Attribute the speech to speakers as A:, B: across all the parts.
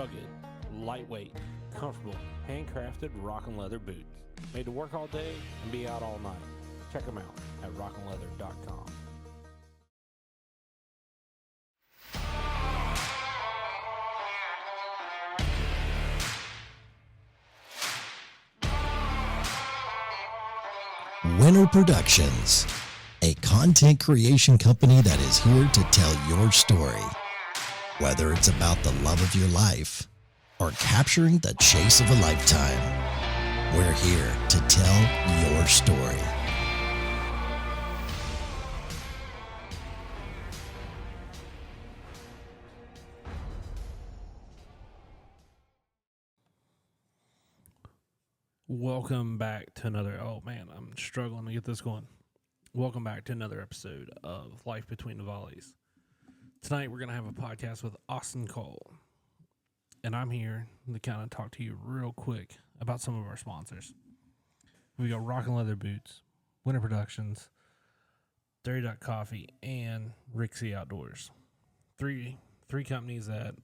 A: rugged, lightweight, comfortable, handcrafted rockin' leather boots. Made to work all day and be out all night. Check them out at rockinleather.com.
B: Winter Productions, a content creation company that is here to tell your story. Whether it's about the love of your life or capturing the chase of a lifetime, we're here to tell your story.
A: Welcome back to another, oh man, I'm struggling to get this going. Welcome back to another episode of Life Between the Volleys. Tonight we're going to have a podcast with Austin Koile. And I'm here to kind of talk to you real quick about some of our sponsors. We got Rockin' Leather Boots, Winter Productions, 30 Duck Coffee, and ReKoile Outdoors. Three companies that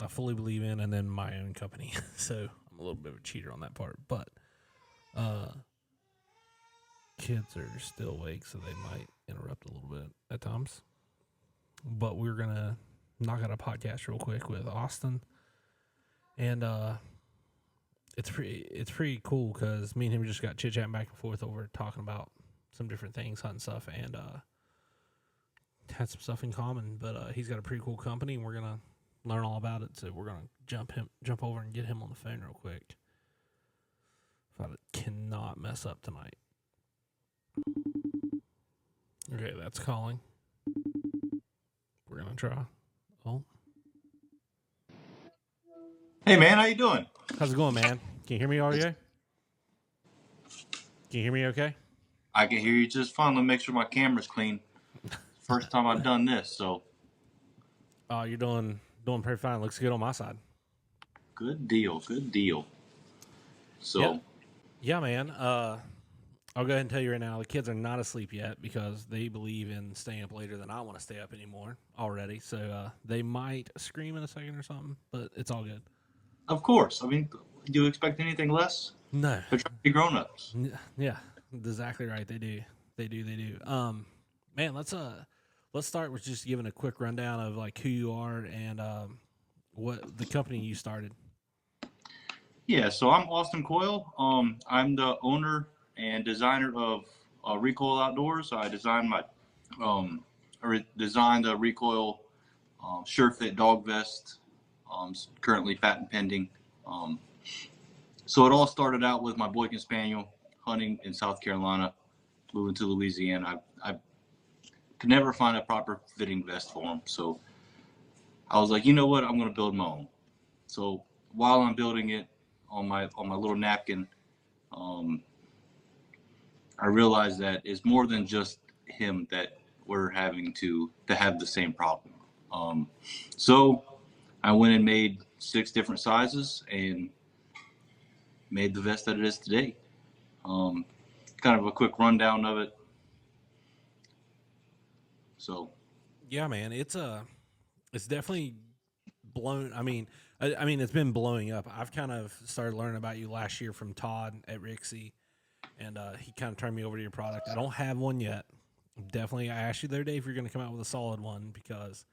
A: I fully believe in, and then my own company. So I'm a little bit of a cheater on that part. But kids are still awake, so they might interrupt a little bit at times. But we're going to knock out a podcast real quick with Austin. And it's pretty cool because me and him just got chit-chatting back and forth over talking about some different things, hunting stuff, and had some stuff in common. But he's got a pretty cool company, and we're going to learn all about it. So we're going to jump over and get him on the phone real quick. If I cannot mess up tonight. Okay, that's calling. We're going to try. Oh.
C: Hey, man, how you doing?
A: How's it going, man? Can you hear me all right? Can you hear me okay?
C: I can hear you just fine. Let me make sure my camera's clean. First time I've done this, so.
A: Oh, you're doing pretty fine. Looks good on my side.
C: Good deal. So.
A: Yep. Yeah, man. I'll go ahead and tell you right now, the kids are not asleep yet because they believe in staying up later than I want to stay up anymore already. So they might scream in a second or something, but it's all good.
C: Of course. I mean, do you expect anything less?
A: No.
C: They're trying to be grown-ups.
A: Yeah, exactly right. They do. Man, let's start with just giving a quick rundown of like who you are and what the company you started.
C: Yeah, so I'm Austin Koile. I'm the owner and designer of ReKoile Outdoors. I designed designed the ReKoile Sure Fit dog vest. Currently patent pending. So it all started out with my Boykin spaniel hunting in South Carolina, moving to Louisiana. I could never find a proper fitting vest for him. So I was like, you know what? I'm going to build my own. So while I'm building it on my little napkin, I realized that it's more than just him that we're having to have the same problem. So I went and made 6 different sizes and made the vest that it is today. Kind of a quick rundown of it. So,
A: yeah, man, it's definitely blown. I mean, it's been blowing up. I've kind of started learning about you last year from Todd at ReKoile, and he kind of turned me over to your product. I don't have one yet. Definitely, I asked you the other day if you're going to come out with a solid one because,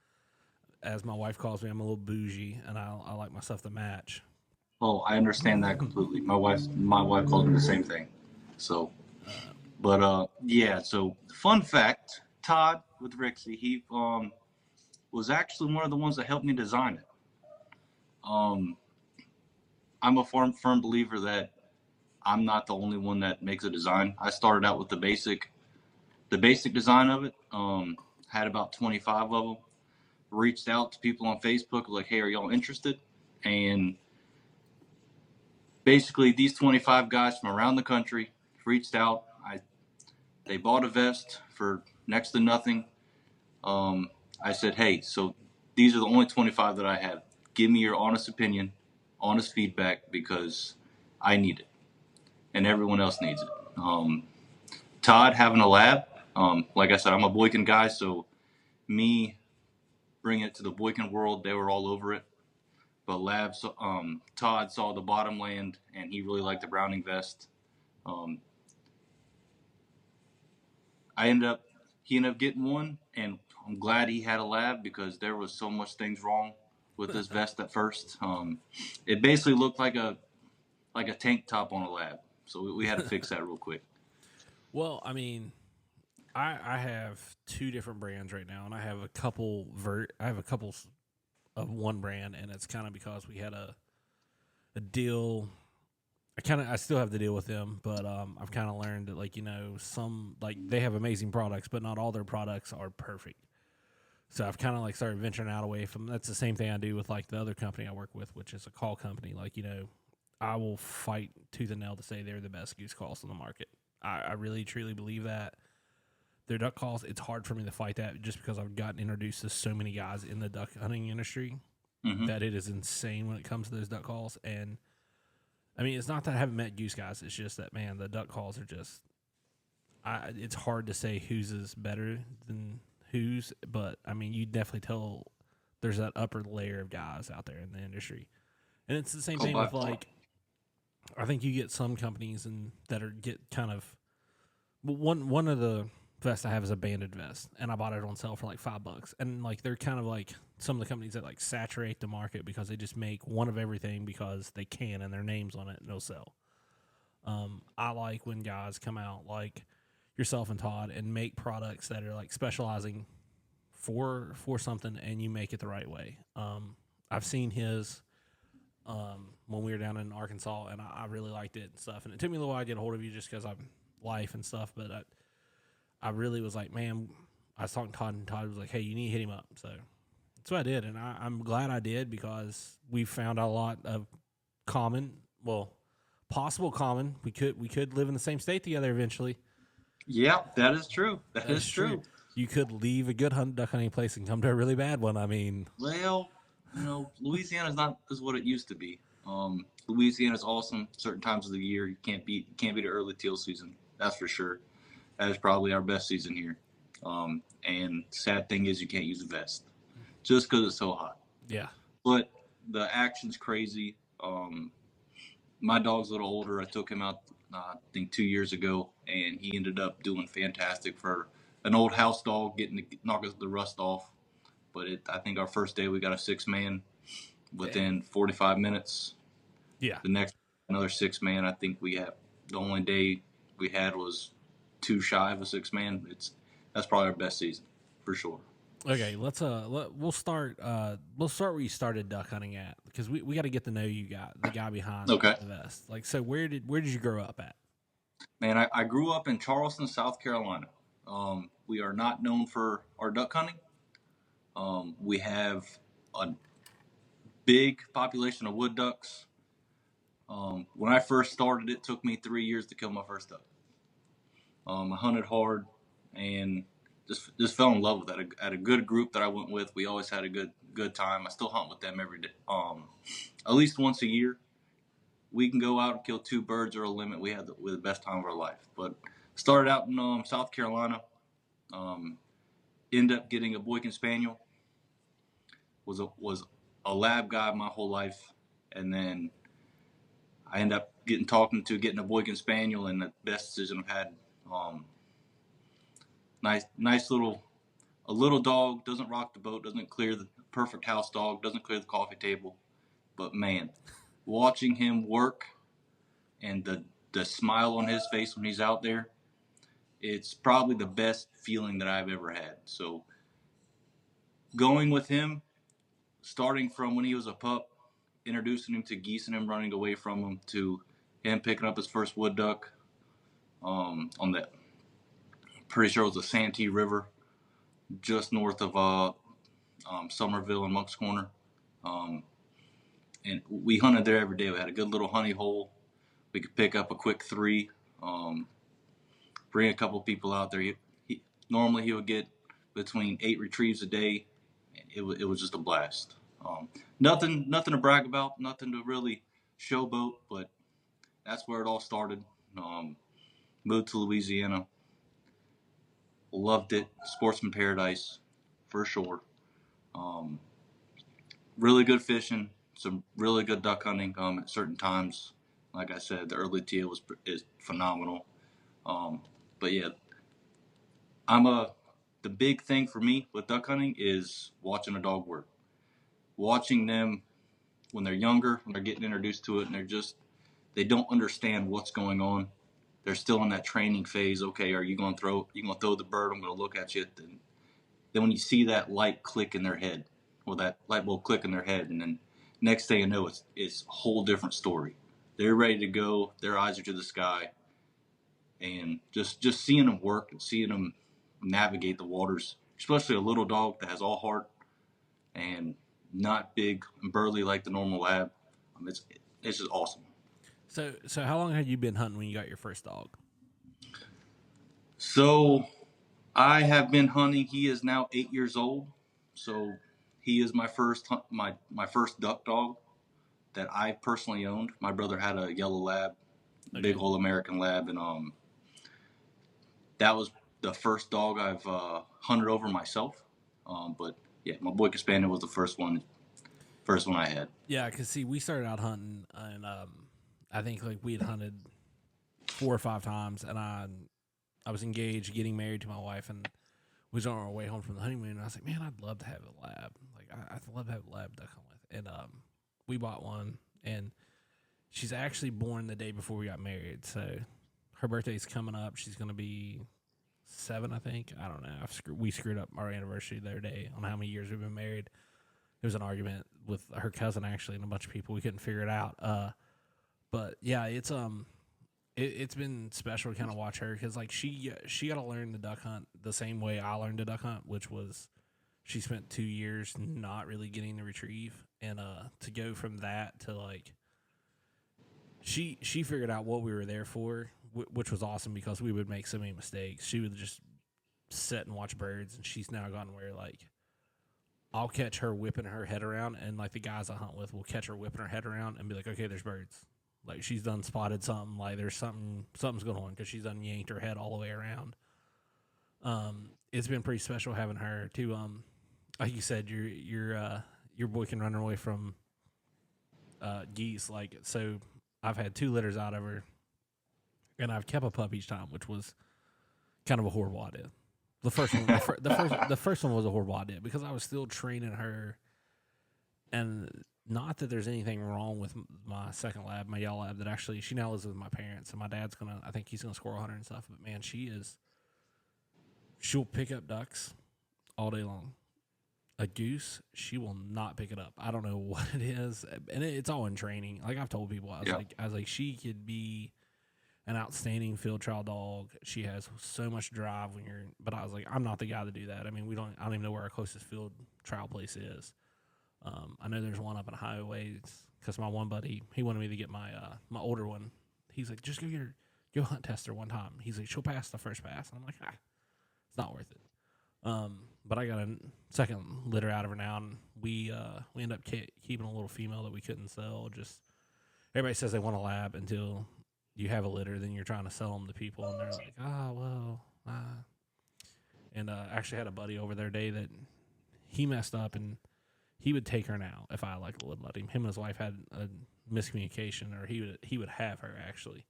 A: as my wife calls me, I'm a little bougie, and I like my stuff to match.
C: Oh, I understand that completely. My wife calls me the same thing. So, yeah. So, fun fact: Todd with ReKoile, he was actually one of the ones that helped me design it. I'm a firm believer that I'm not the only one that makes a design. I started out with the basic design of it. Had about 25 of them. Reached out to people on Facebook like, hey, are y'all interested? And basically these 25 guys from around the country reached out. They bought a vest for next to nothing. I said, hey, so these are the only 25 that I have. Give me your honest opinion, honest feedback, because I need it and everyone else needs it. Todd having a lab, like I said, I'm a Boykin guy, so me bringing it to the Boykin world, they were all over it. but Todd saw the bottom land, and he really liked the Browning vest. Um, he ended up getting one, and I'm glad he had a lab because there was so much things wrong with this vest at first. It basically looked like a tank top on a lab, so we had to fix that real quick.
A: Well, I mean, I have two different brands right now, and I have a couple of one brand, and it's kind of because we had a deal. I still have the deal with them, but I've kind of learned that, like, some, like, they have amazing products, but not all their products are perfect. So I've kind of like started venturing out away from. That's the same thing I do with like the other company I work with, which is a call company. Like, I will fight tooth and nail to say they're the best goose calls on the market. I really truly believe that. Their duck calls, it's hard for me to fight that just because I've gotten introduced to so many guys in the duck hunting industry that it is insane when it comes to those duck calls. And I mean, it's not that I haven't met goose guys. It's just that, man, the duck calls are just, it's hard to say whose is better than whose, but I mean, you definitely tell there's that upper layer of guys out there in the industry. And it's the same thing with, like, I think you get some companies get kind of, one of the vest I have is a banded vest, and I bought it on sale for like $5. And like, they're kind of like some of the companies that like saturate the market because they just make one of everything because they can and their name's on it and they'll sell. I like when guys come out like yourself and Todd and make products that are like specializing for something, and you make it the right way. I've seen his when we were down in Arkansas, and I really liked it and stuff. And it took me a little while to get a hold of you just because I'm life and stuff, but I really was like, man, I was talking to Todd, and Todd was like, hey, you need to hit him up. So that's what I did, and I'm glad I did because we found out a lot of possible common. We could live in the same state together eventually.
C: Yeah, that is true. That is true.
A: You could leave a good duck hunting place and come to a really bad one. I mean,
C: well, Louisiana's not as what it used to be. Louisiana's awesome certain times of the year. You can't beat the early teal season. That's for sure. That is probably our best season here. And sad thing is you can't use a vest just because it's so hot.
A: Yeah.
C: But the action's crazy. My dog's a little older. I took him out, I think 2 years ago, and he ended up doing fantastic for an old house dog, knocking the rust off. But I think our first day we got a 6-man within 45 minutes.
A: Yeah.
C: The next, another 6-man. I think the only day we had was 2 shy of a 6-man. That's probably our best season for sure.
A: Okay, we'll start where you started duck hunting at, because we got to get to know the guy behind the vest. Like, so where did you grow up at?
C: Man, I grew up in Charleston, South Carolina. We are not known for our duck hunting. We have a big population of wood ducks. When I first started, it took me 3 years to kill my first duck. I hunted hard and just fell in love with it. At a good group that I went with, we always had a good time. I still hunt with them every day. At least once a year, we can go out and kill 2 birds or a limit. We had the best time of our life. But started out in South Carolina. Ended up getting a Boykin spaniel. Was a lab guy my whole life, and then I ended up getting a Boykin spaniel, and the best decision I've had. Nice a little dog, doesn't rock the boat, doesn't clear the perfect house dog, doesn't clear the coffee table, but man, watching him work and the smile on his face when he's out there, it's probably the best feeling that I've ever had. So going with him, starting from when he was a pup, introducing him to geese and him running away from him, to him picking up his first wood duck on that, pretty sure it was the Santee River, just north of Somerville and Monk's Corner. And we hunted there every day. We had a good little honey hole. We could pick up a quick 3, bring a couple people out there. Normally he would get between 8 retrieves a day. It was just a blast. Nothing to brag about, nothing to really showboat, but that's where it all started. Moved to Louisiana. Loved it. Sportsman paradise, for sure. Really good fishing, some really good duck hunting at certain times. Like I said, the early teal is phenomenal. But yeah, I'm a the big thing for me with duck hunting is watching a dog work. Watching them when they're younger, when they're getting introduced to it, and they don't understand what's going on. They're still in that training phase. Okay, are you going to throw? You going to throw the bird? I'm going to look at you. Then when you see that light click in their head, or that light bulb click in their head, and then next thing you know, it's a whole different story. They're ready to go. Their eyes are to the sky, and just seeing them work and seeing them navigate the waters, especially a little dog that has all heart and not big and burly like the normal lab. It's just awesome.
A: So how long had you been hunting when you got your first dog?
C: So I have been hunting. He is now 8 years old. So he is my first my first duck dog that I personally owned. My brother had a yellow lab, big old American lab, and that was the first dog I've hunted over myself. But yeah, my Boykin spaniel was the first one I had.
A: Yeah, because see, we started out hunting, and I think like we had hunted 4 or 5 times, and I was engaged, getting married to my wife, and we was on our way home from the honeymoon. And I was like, man, I'd love to have a lab. Like I'd love to have a lab duck hunt with, and we bought one, and she's actually born the day before we got married, so her birthday's coming up. She's gonna be 7, I think. I don't know. We screwed up our anniversary the other day on how many years we've been married. There was an argument with her cousin actually and a bunch of people. We couldn't figure it out. But yeah, it's been special to kind of watch her because like she got to learn the duck hunt the same way I learned to duck hunt, which was she spent 2 years not really getting to retrieve, and to go from that to like she figured out what we were there for, which was awesome because we would make so many mistakes. She would just sit and watch birds, and she's now gotten where like I'll catch her whipping her head around, and like the guys I hunt with will catch her whipping her head around and be like, okay, there's birds. Like she's done spotted something, like there's something's going on because she's done yanked her head all the way around. It's been pretty special having her too. Like you said, your boy can run away from geese. Like so, I've had 2 litters out of her, and I've kept a pup each time, which was kind of a horrible idea. The first one, the first one was a horrible idea because I was still training her, and not that there's anything wrong with my second lab, my yellow lab. That actually she now lives with my parents, and my dad's I think he's gonna squirrel hunt her and stuff. But man, she'll pick up ducks all day long. A goose, she will not pick it up. I don't know what it is, and it's all in training. Like I've told people, I was like, she could be an outstanding field trial dog. She has so much drive but I was like, I'm not the guy to do that. I mean, I don't even know where our closest field trial place is. I know there's one up in Highways because my one buddy, he wanted me to get my older one. He's like, just go hunt test her one time. He's like, she'll pass the first pass. And I'm like, it's not worth it. But I got a second litter out of her now, and we end up keeping a little female that we couldn't sell. Just everybody says they want a lab until you have a litter, then you're trying to sell them to people, and they're like, And I actually had a buddy over there today that he messed up, and he would take her now if I would let him. Him and his wife had a miscommunication, or he would have her actually,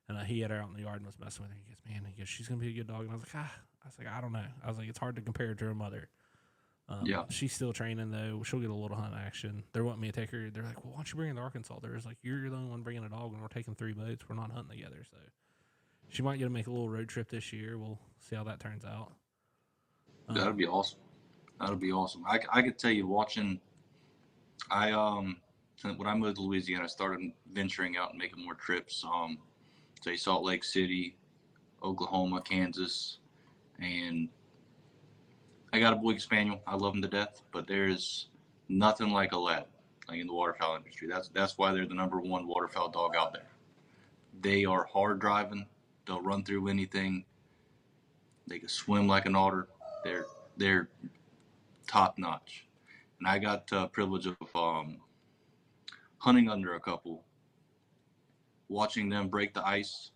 A: and he had her out in the yard and was messing with her. He goes, she's gonna be a good dog, and I was like, I don't know. I was like, it's hard to compare her to her mother. She's still training though. She'll get a little hunt action. They're wanting me to take her. They're like, well, why don't you bring her to Arkansas? They're like, you're the only one bringing a dog, and we're taking 3 boats. We're not hunting together, so she might get to make a little road trip this year. We'll see how that turns out.
C: That'd be awesome. That'd be awesome. I could tell you watching. When I moved to Louisiana, I started venturing out and making more trips. Say Salt Lake City, Oklahoma, Kansas, and I got a Boykin spaniel. I love them to death, but there's nothing like a lab, like in the waterfowl industry. That's why they're the #1 waterfowl dog out there. They are hard driving. They'll run through anything. They can swim like an otter. They're top notch. And I got the privilege of hunting under a couple, watching them break the ice,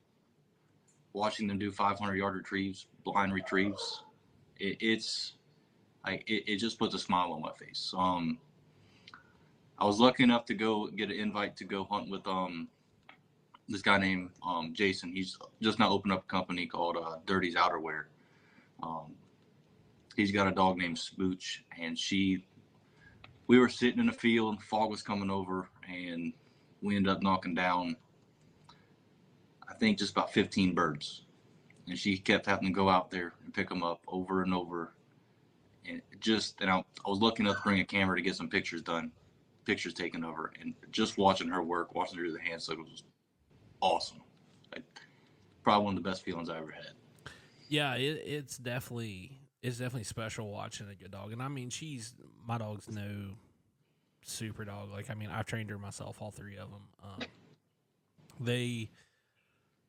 C: watching them do 500-yard retrieves, blind retrieves. It just puts a smile on my face. I I was lucky enough to go get an invite to go hunt with this guy named Jason. He's just now opened up a company called Dirty's Outerwear. He's got a dog named Spooch, and we were sitting in the field, fog was coming over, and we ended up knocking down, I think, just about 15 birds. And she kept having to go out there and pick them up over and over. And I was lucky enough to bring a camera to get some pictures taken of her. And just watching her work, watching her do the hand signals was awesome. Probably one of the best feelings I ever had.
A: Yeah, it's definitely special watching a good dog. And I mean, my dog's no super dog. Like, I mean, I've trained her myself, all three of them.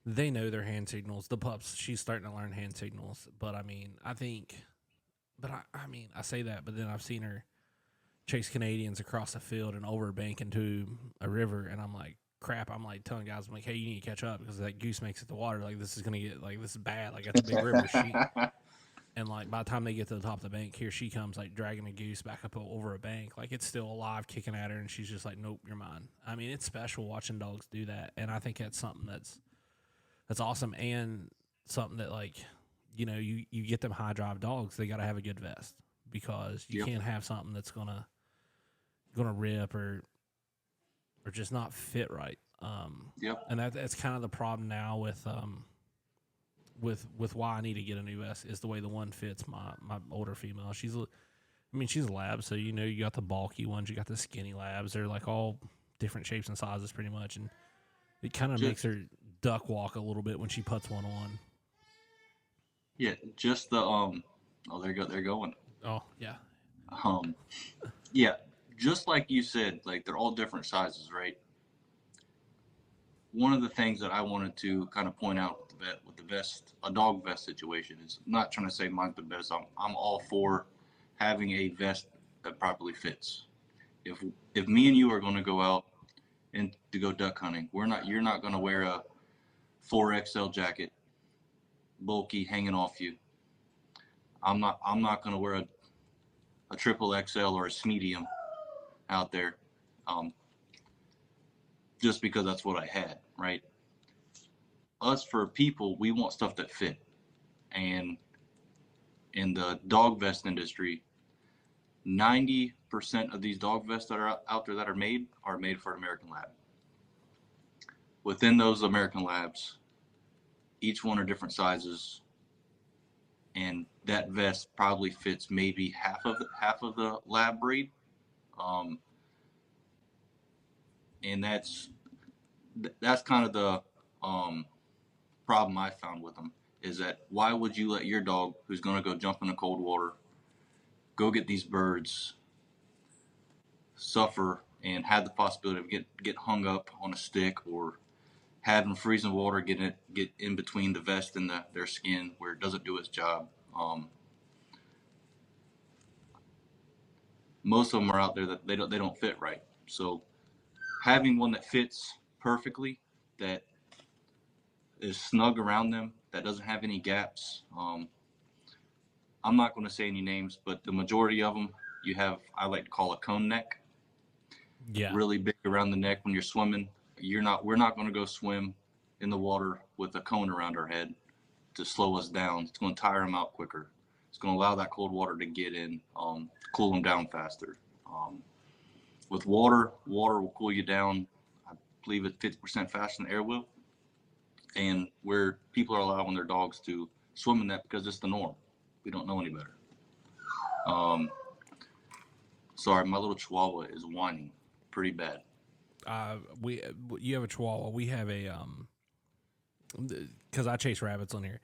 A: They know their hand signals. The pups, she's starting to learn hand signals. But I mean, I say that, but then I've seen her chase Canadians across the field and over a bank into a river, and I'm like, crap. I'm like telling guys, I'm like, hey, you need to catch up because that goose makes it to water. Like, this is gonna get this is bad. Like, that's a big river. And like by the time they get to the top of the bank, here she comes, like dragging a goose back up over a bank. Like, it's still alive, kicking at her, and she's just like, nope, you're mine. I mean, it's special watching dogs do that, and I think that's something that's awesome, and something that, like, you know, you get them high drive dogs, they got to have a good vest, because you can't have something that's gonna rip or just not fit right. And that's kind of the problem now with why I need to get a new vest, is the way the one fits my older female. She's a lab, so you know, you got the bulky ones, you got the skinny labs. They're like all different shapes and sizes pretty much, and it kind of makes her duck walk a little bit when she puts one on.
C: Yeah, just the oh, they're going.
A: Oh yeah.
C: Yeah, just like you said, like, they're all different sizes, right? One of the things that I wanted to kind of point out with the vest, a dog vest situation, is not trying to say mine's the best. I'm all for having a vest that properly fits. If me and you are going to go out and to go duck hunting, you're not going to wear a 4XL jacket, bulky, hanging off you. I'm not going to wear a triple XL or a medium out there, just because that's what I had, right? Us, for people, we want stuff that fit. And in the dog vest industry, 90% of these dog vests that are out there that are made for an American lab. Within those American labs, each one are different sizes, and that vest probably fits maybe half of the lab breed. And that's kind of the problem I found with them, is that why would you let your dog, who's going to go jump in the cold water, go get these birds, suffer, and have the possibility of get hung up on a stick, or have them freezing water get in between the vest and their skin where it doesn't do its job. Most of them are out there that they don't fit right. So having one that fits perfectly, that is snug around them, that doesn't have any gaps. I'm not going to say any names, but the majority of them, I like to call it cone neck.
A: Yeah.
C: Really big around the neck when you're swimming. We're not going to go swim in the water with a cone around our head to slow us down. It's going to tire them out quicker. It's going to allow that cold water to get in, cool them down faster. With water will cool you down, I believe it's 50% faster than air will. And where people are allowing their dogs to swim in that because it's the norm. We don't know any better. Sorry, my little Chihuahua is whining pretty bad.
A: You have a Chihuahua. We have a because I chase rabbits on here.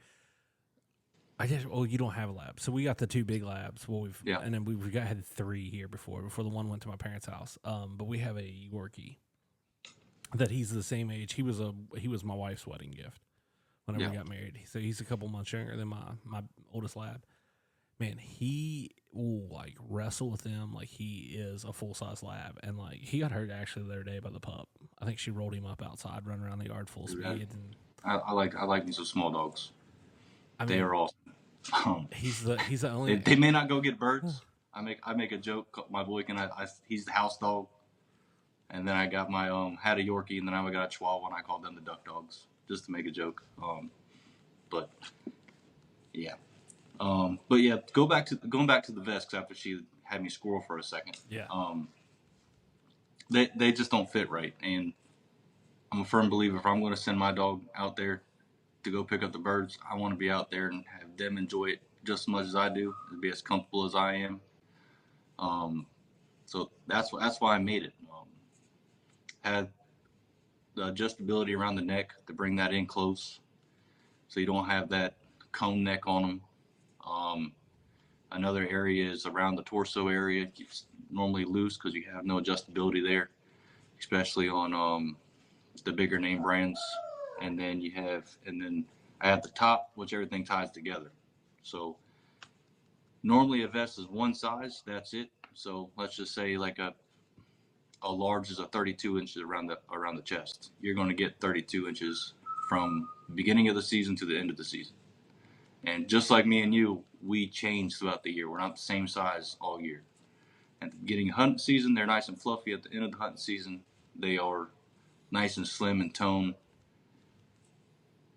A: You don't have a lab, so we got the two big labs. And then we had three here before the one went to my parents' house. But we have a Yorkie that he's the same age. He was my wife's wedding gift whenever we got married. So he's a couple months younger than my oldest lab. Man, he will like wrestle with them like he is a full size lab, and like he got hurt actually the other day by the pup. I think she rolled him up outside, running around the yard full speed. And
C: I like these small dogs. They are awesome.
A: He's the only.
C: They may not go get birds. I make a joke. My Boykin, he's the house dog. And then I got my had a Yorkie, and then I got a Chihuahua, and I called them the Duck Dogs just to make a joke. But yeah, but yeah, going back to the vests after she had me squirrel for a second.
A: Yeah.
C: They just don't fit right, and I'm a firm believer if I'm going to send my dog out there to go pick up the birds, I want to be out there and have them enjoy it just as much as I do, and be as comfortable as I am. So that's why I made it. Had the adjustability around the neck to bring that in close, so you don't have that cone neck on them. Another area is around the torso area. It's normally loose because you have no adjustability there, especially on the bigger name brands. And then I have the top, which everything ties together. So normally a vest is one size, that's it. So let's just say like a large is a 32 inches around the chest. You're going to get 32 inches from the beginning of the season to the end of the season. And just like me and you, we change throughout the year. We're not the same size all year. At the beginning of hunting season, they're nice and fluffy. At the end of the hunting season, they are nice and slim and toned.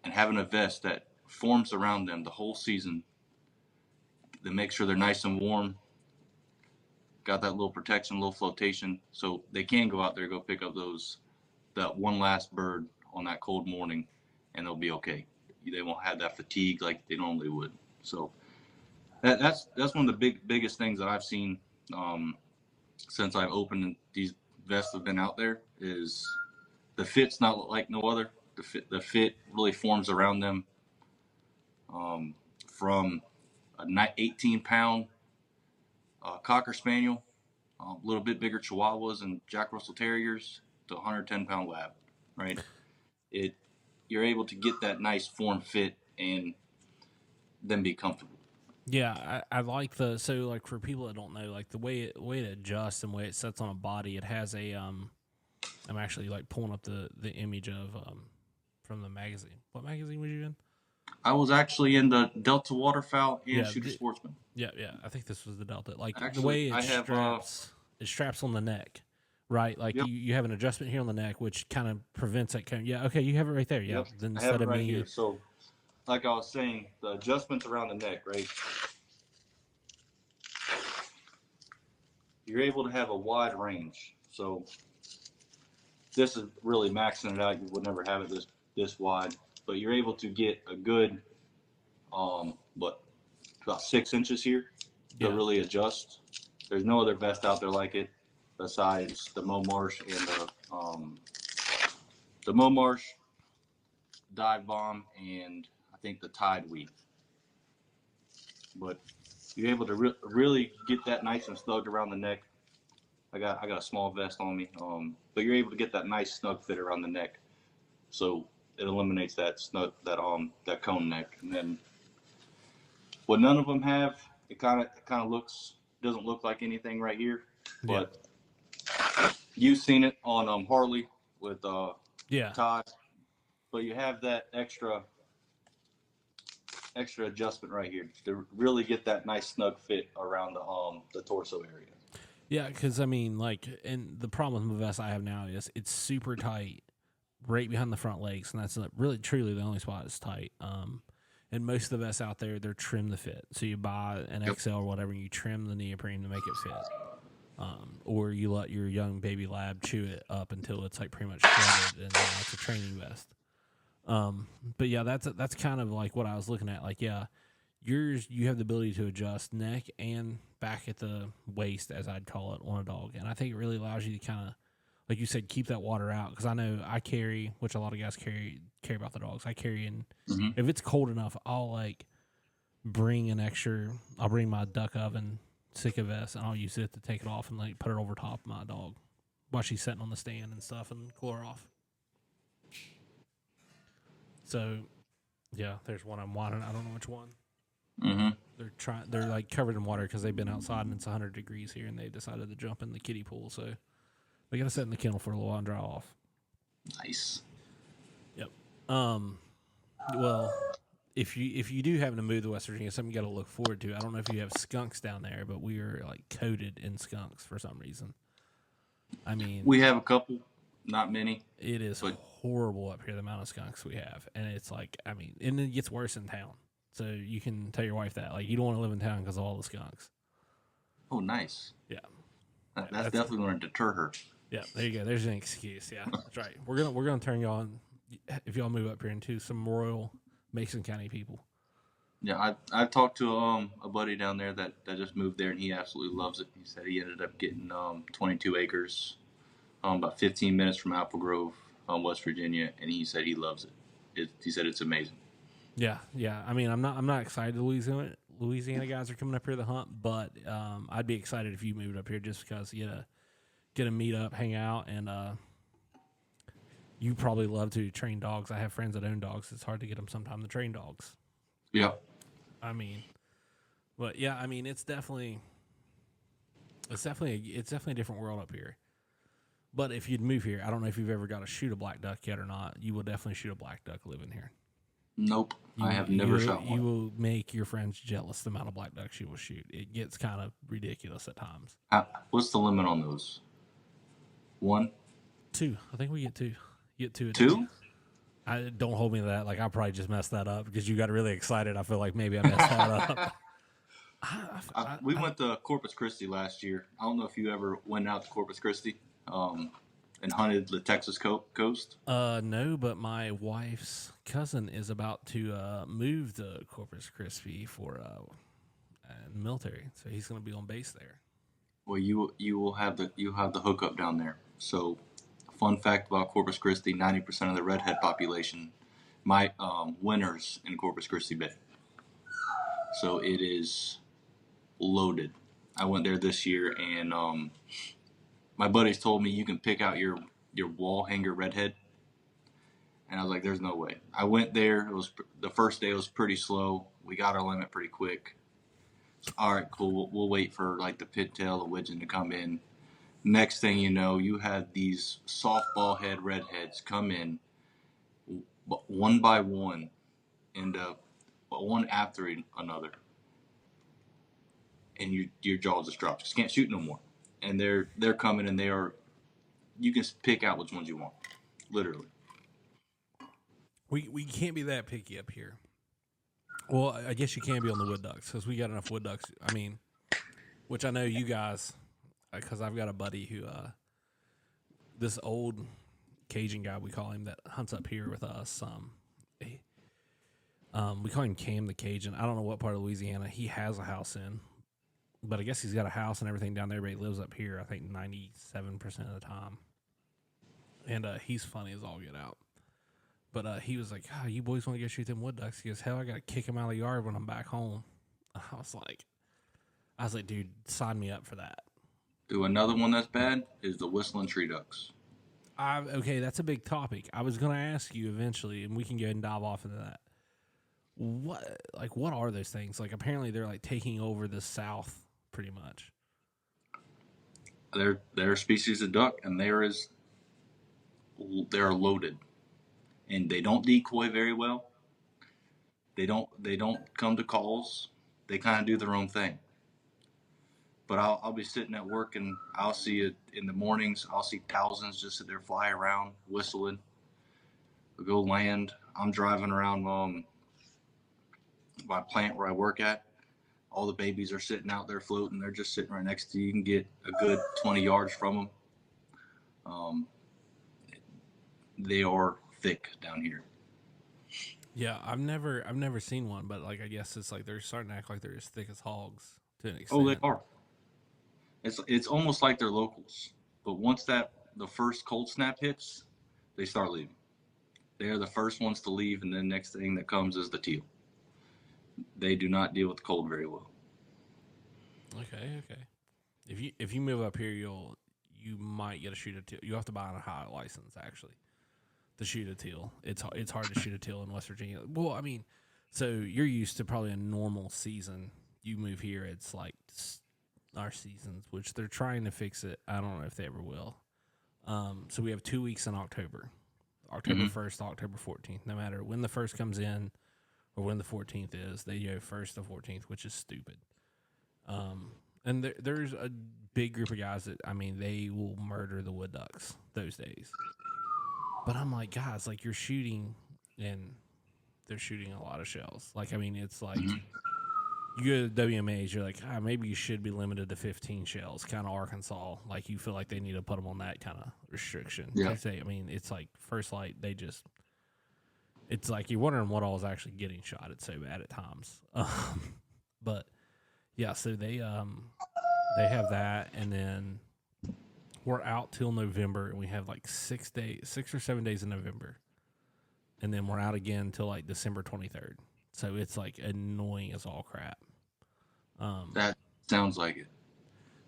C: And having a vest that forms around them the whole season, that makes sure they're nice and warm, got that little protection, little flotation, so they can go out there, go pick up that one last bird on that cold morning, and they'll be okay. They won't have that fatigue like they normally would. So that's one of the biggest things that I've seen since I've opened and these vests have been out there is the fit's not like no other. The fit really forms around them from a 18-pound Cocker Spaniel, a little bit bigger Chihuahuas and Jack Russell Terriers to 110-pound Lab, right? You're able to get that nice form fit and then be comfortable.
A: Yeah, I like so like for people that don't know, like the way it adjusts and way it sets on a body, it has a I'm actually like pulling up the image of from the magazine. What magazine was you in?
C: I was actually in the Delta Waterfowl and Shooter Sportsman.
A: Yeah. I think this was the Delta. Like
C: actually,
A: the way it straps on the neck, right? Like
C: yep.
A: you have an adjustment here on the neck, which kind of prevents that kind of, yeah, okay, you have it right there. Yeah.
C: Yep.
A: Then
C: I have it right here. So like I was saying, the adjustments around the neck, right? You're able to have a wide range. So this is really maxing it out. You would never have it this wide, but you're able to get a good, about 6 inches here to really adjust. There's no other vest out there like it besides the Momarsh and the Momarsh Dive Bomb and I think the Tide Weave. But you're able to really get that nice and snug around the neck. I got a small vest on me, but you're able to get that nice snug fit around the neck, so it eliminates that that cone neck. And then what none of them have, it kind of doesn't look like anything right here, but you've seen it on Harley with Todd, but you have that extra adjustment right here to really get that nice snug fit around the torso area.
A: Yeah, because I mean, like, and the problem with the vest I have now is it's super tight right behind the front legs, and that's really truly the only spot that's tight. And most of the vests out there, they're trim to fit. So you buy an XL or whatever, and you trim the neoprene to make it fit. Or you let your young baby lab chew it up until it's like pretty much shredded, and then it's a training vest. But yeah, that's kind of like what I was looking at. Like, yeah, yours, you have the ability to adjust neck and back at the waist, as I'd call it, on a dog. And I think it really allows you to kind of, like you said, keep that water out. Because I know I carry, which a lot of guys care about the dogs. I carry in, if it's cold enough, I'll bring my duck oven Sika vest, and I'll use it to take it off and like put it over top of my dog while she's sitting on the stand and stuff, and cool her off. So, yeah, there's one I'm wanting. I don't know which one. They're like covered in water because they've been outside and it's 100 degrees here, and they decided to jump in the kiddie pool. So they got to sit in the kennel for a little while and dry off.
C: Nice.
A: Yep. Well, if you do happen to move to West Virginia, something you got to look forward to. I don't know if you have skunks down there, but we are like coated in skunks for some reason. I mean,
C: We have a couple, not many,
A: it is
C: but
A: horrible up here, the amount of skunks we have. And it's like, I mean, and it gets worse in town. So you can tell your wife that. Like, you don't want to live in town because of all the skunks.
C: oh, nice.
A: Yeah.
C: That's definitely going to deter her.
A: Yeah, there you go. There's an excuse. Yeah, that's right. We're gonna turn y'all on if y'all move up here into some royal Mason County people.
C: Yeah, I've talked to a buddy down there that just moved there, and he absolutely loves it. He said he ended up getting 22 acres, about 15 minutes from Apple Grove, West Virginia, and he said he loves it. He said it's amazing.
A: Yeah, yeah. I mean, I'm not excited. Louisiana guys are coming up here to hunt, but I'd be excited if you moved up here just because you get to meet up, hang out, and you probably love to train dogs. I have friends that own dogs. It's hard to get them sometimes to train dogs.
C: Yeah.
A: I mean, but yeah, I mean, it's definitely a different world up here. But if you'd move here, I don't know if you've ever got to shoot a black duck yet or not. You will definitely shoot a black duck living here.
C: Nope. I have never shot one.
A: You will make your friends jealous the amount of black ducks you will shoot. It gets kind of ridiculous at times.
C: What's the limit on those? 1?
A: 2. I think we get 2. You get 2 a day.
C: 2?
A: Don't hold me to that. Like, I probably just messed that up because you got really excited. I feel like maybe I messed that up.
C: We went to Corpus Christi last year. I don't know if you ever went out to Corpus Christi and hunted the Texas coast.
A: No, but my wife's cousin is about to move to Corpus Christi for military, so he's going to be on base there.
C: Well, you will have the hookup down there. So, fun fact about Corpus Christi: 90% of the redhead population winters in Corpus Christi Bay. So it is loaded. I went there this year, and my buddies told me you can pick out your wall hanger redhead, and I was like, "There's no way." I went there. It was the first day. It was pretty slow. We got our limit pretty quick. All right, cool. We'll wait for like the pintail, the widgeon to come in. Next thing you know, you had these softball head redheads come in, one by one, and one after another, and your jaw just drops. You can't shoot no more. And they're coming, and you can pick out which ones you want, literally.
A: We can't be that picky up here. Well, I guess you can be on the wood ducks because we got enough wood ducks. I mean, which I know you guys, because I've got a buddy who, this old Cajun guy, we call him, that hunts up here with us. We call him Cam the Cajun. I don't know what part of Louisiana he has a house in, but I guess he's got a house and everything down there, but he lives up here, I think 97% of the time. And he's funny as all get out. But he was like, "Oh, you boys want to go shoot them wood ducks?" He goes, "Hell, I got to kick him out of the yard when I'm back home." I was like, "Dude, sign me up for that."
C: Dude, another one that's bad is the whistling tree ducks.
A: Okay, that's a big topic. I was going to ask you eventually, and we can go ahead and dive off into that. What are those things? Like, apparently they're like taking over the South pretty much.
C: They're a species of duck, and they're loaded. And they don't decoy very well. They don't come to calls. They kind of do their own thing. But I'll be sitting at work, and I'll see it in the mornings. I'll see thousands just sit there fly around whistling. We'll go land. I'm driving around my plant where I work at. All the babies are sitting out there floating. They're just sitting right next to you. You can get a good 20 yards from them. They are thick down here.
A: Yeah, I've never seen one, but like I guess it's like they're starting to act like they're as thick as hogs to an extent.
C: Oh, they are. It's almost like they're locals. But once the first cold snap hits, they start leaving. They are the first ones to leave, and then next thing that comes is the teal. They do not deal with the cold very well.
A: Okay. If you move up here, you might get a shoot a teal. You have to buy a high license actually to shoot a teal. It's hard to shoot a teal in West Virginia. Well, I mean, so you're used to probably a normal season. You move here, it's like our seasons, which they're trying to fix it. I don't know if they ever will. So we have 2 weeks in October. October 1st, October 14th. No matter when the 1st comes in or when the 14th is, they go 1st to 14th, which is stupid. And there's a big group of guys that, I mean, they will murder the wood ducks those days. But I'm like, guys, like you're shooting, and they're shooting a lot of shells. Like, I mean, it's like you go to WMAs, you're like, maybe you should be limited to 15 shells, kind of Arkansas. Like, you feel like they need to put them on that kind of restriction.
C: Yeah.
A: I mean, it's like First Light, it's like you're wondering what all is actually getting shot. It's so bad at times. But yeah, so they have that, and then we're out till November, and we have like 6 or 7 days in November, and then we're out again till like December 23rd. So it's like annoying as all crap.
C: That sounds like it.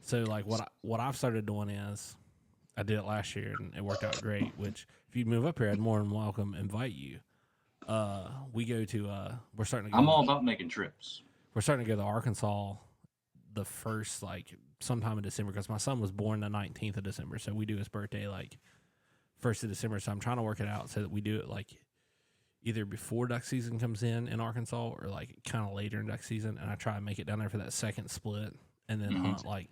A: So like what I've started doing is, I did it last year and it worked out great. Which if you move up here, I'd more than welcome invite you. We go to we're starting to.
C: I'm all about making trips.
A: We're starting to go to Arkansas the first, like, sometime in December, because my son was born the 19th of December, so we do his birthday like 1st of December. So I'm trying to work it out so that we do it like either before duck season comes in Arkansas, or like kind of later in duck season, and I try and make it down there for that second split, and then hunt like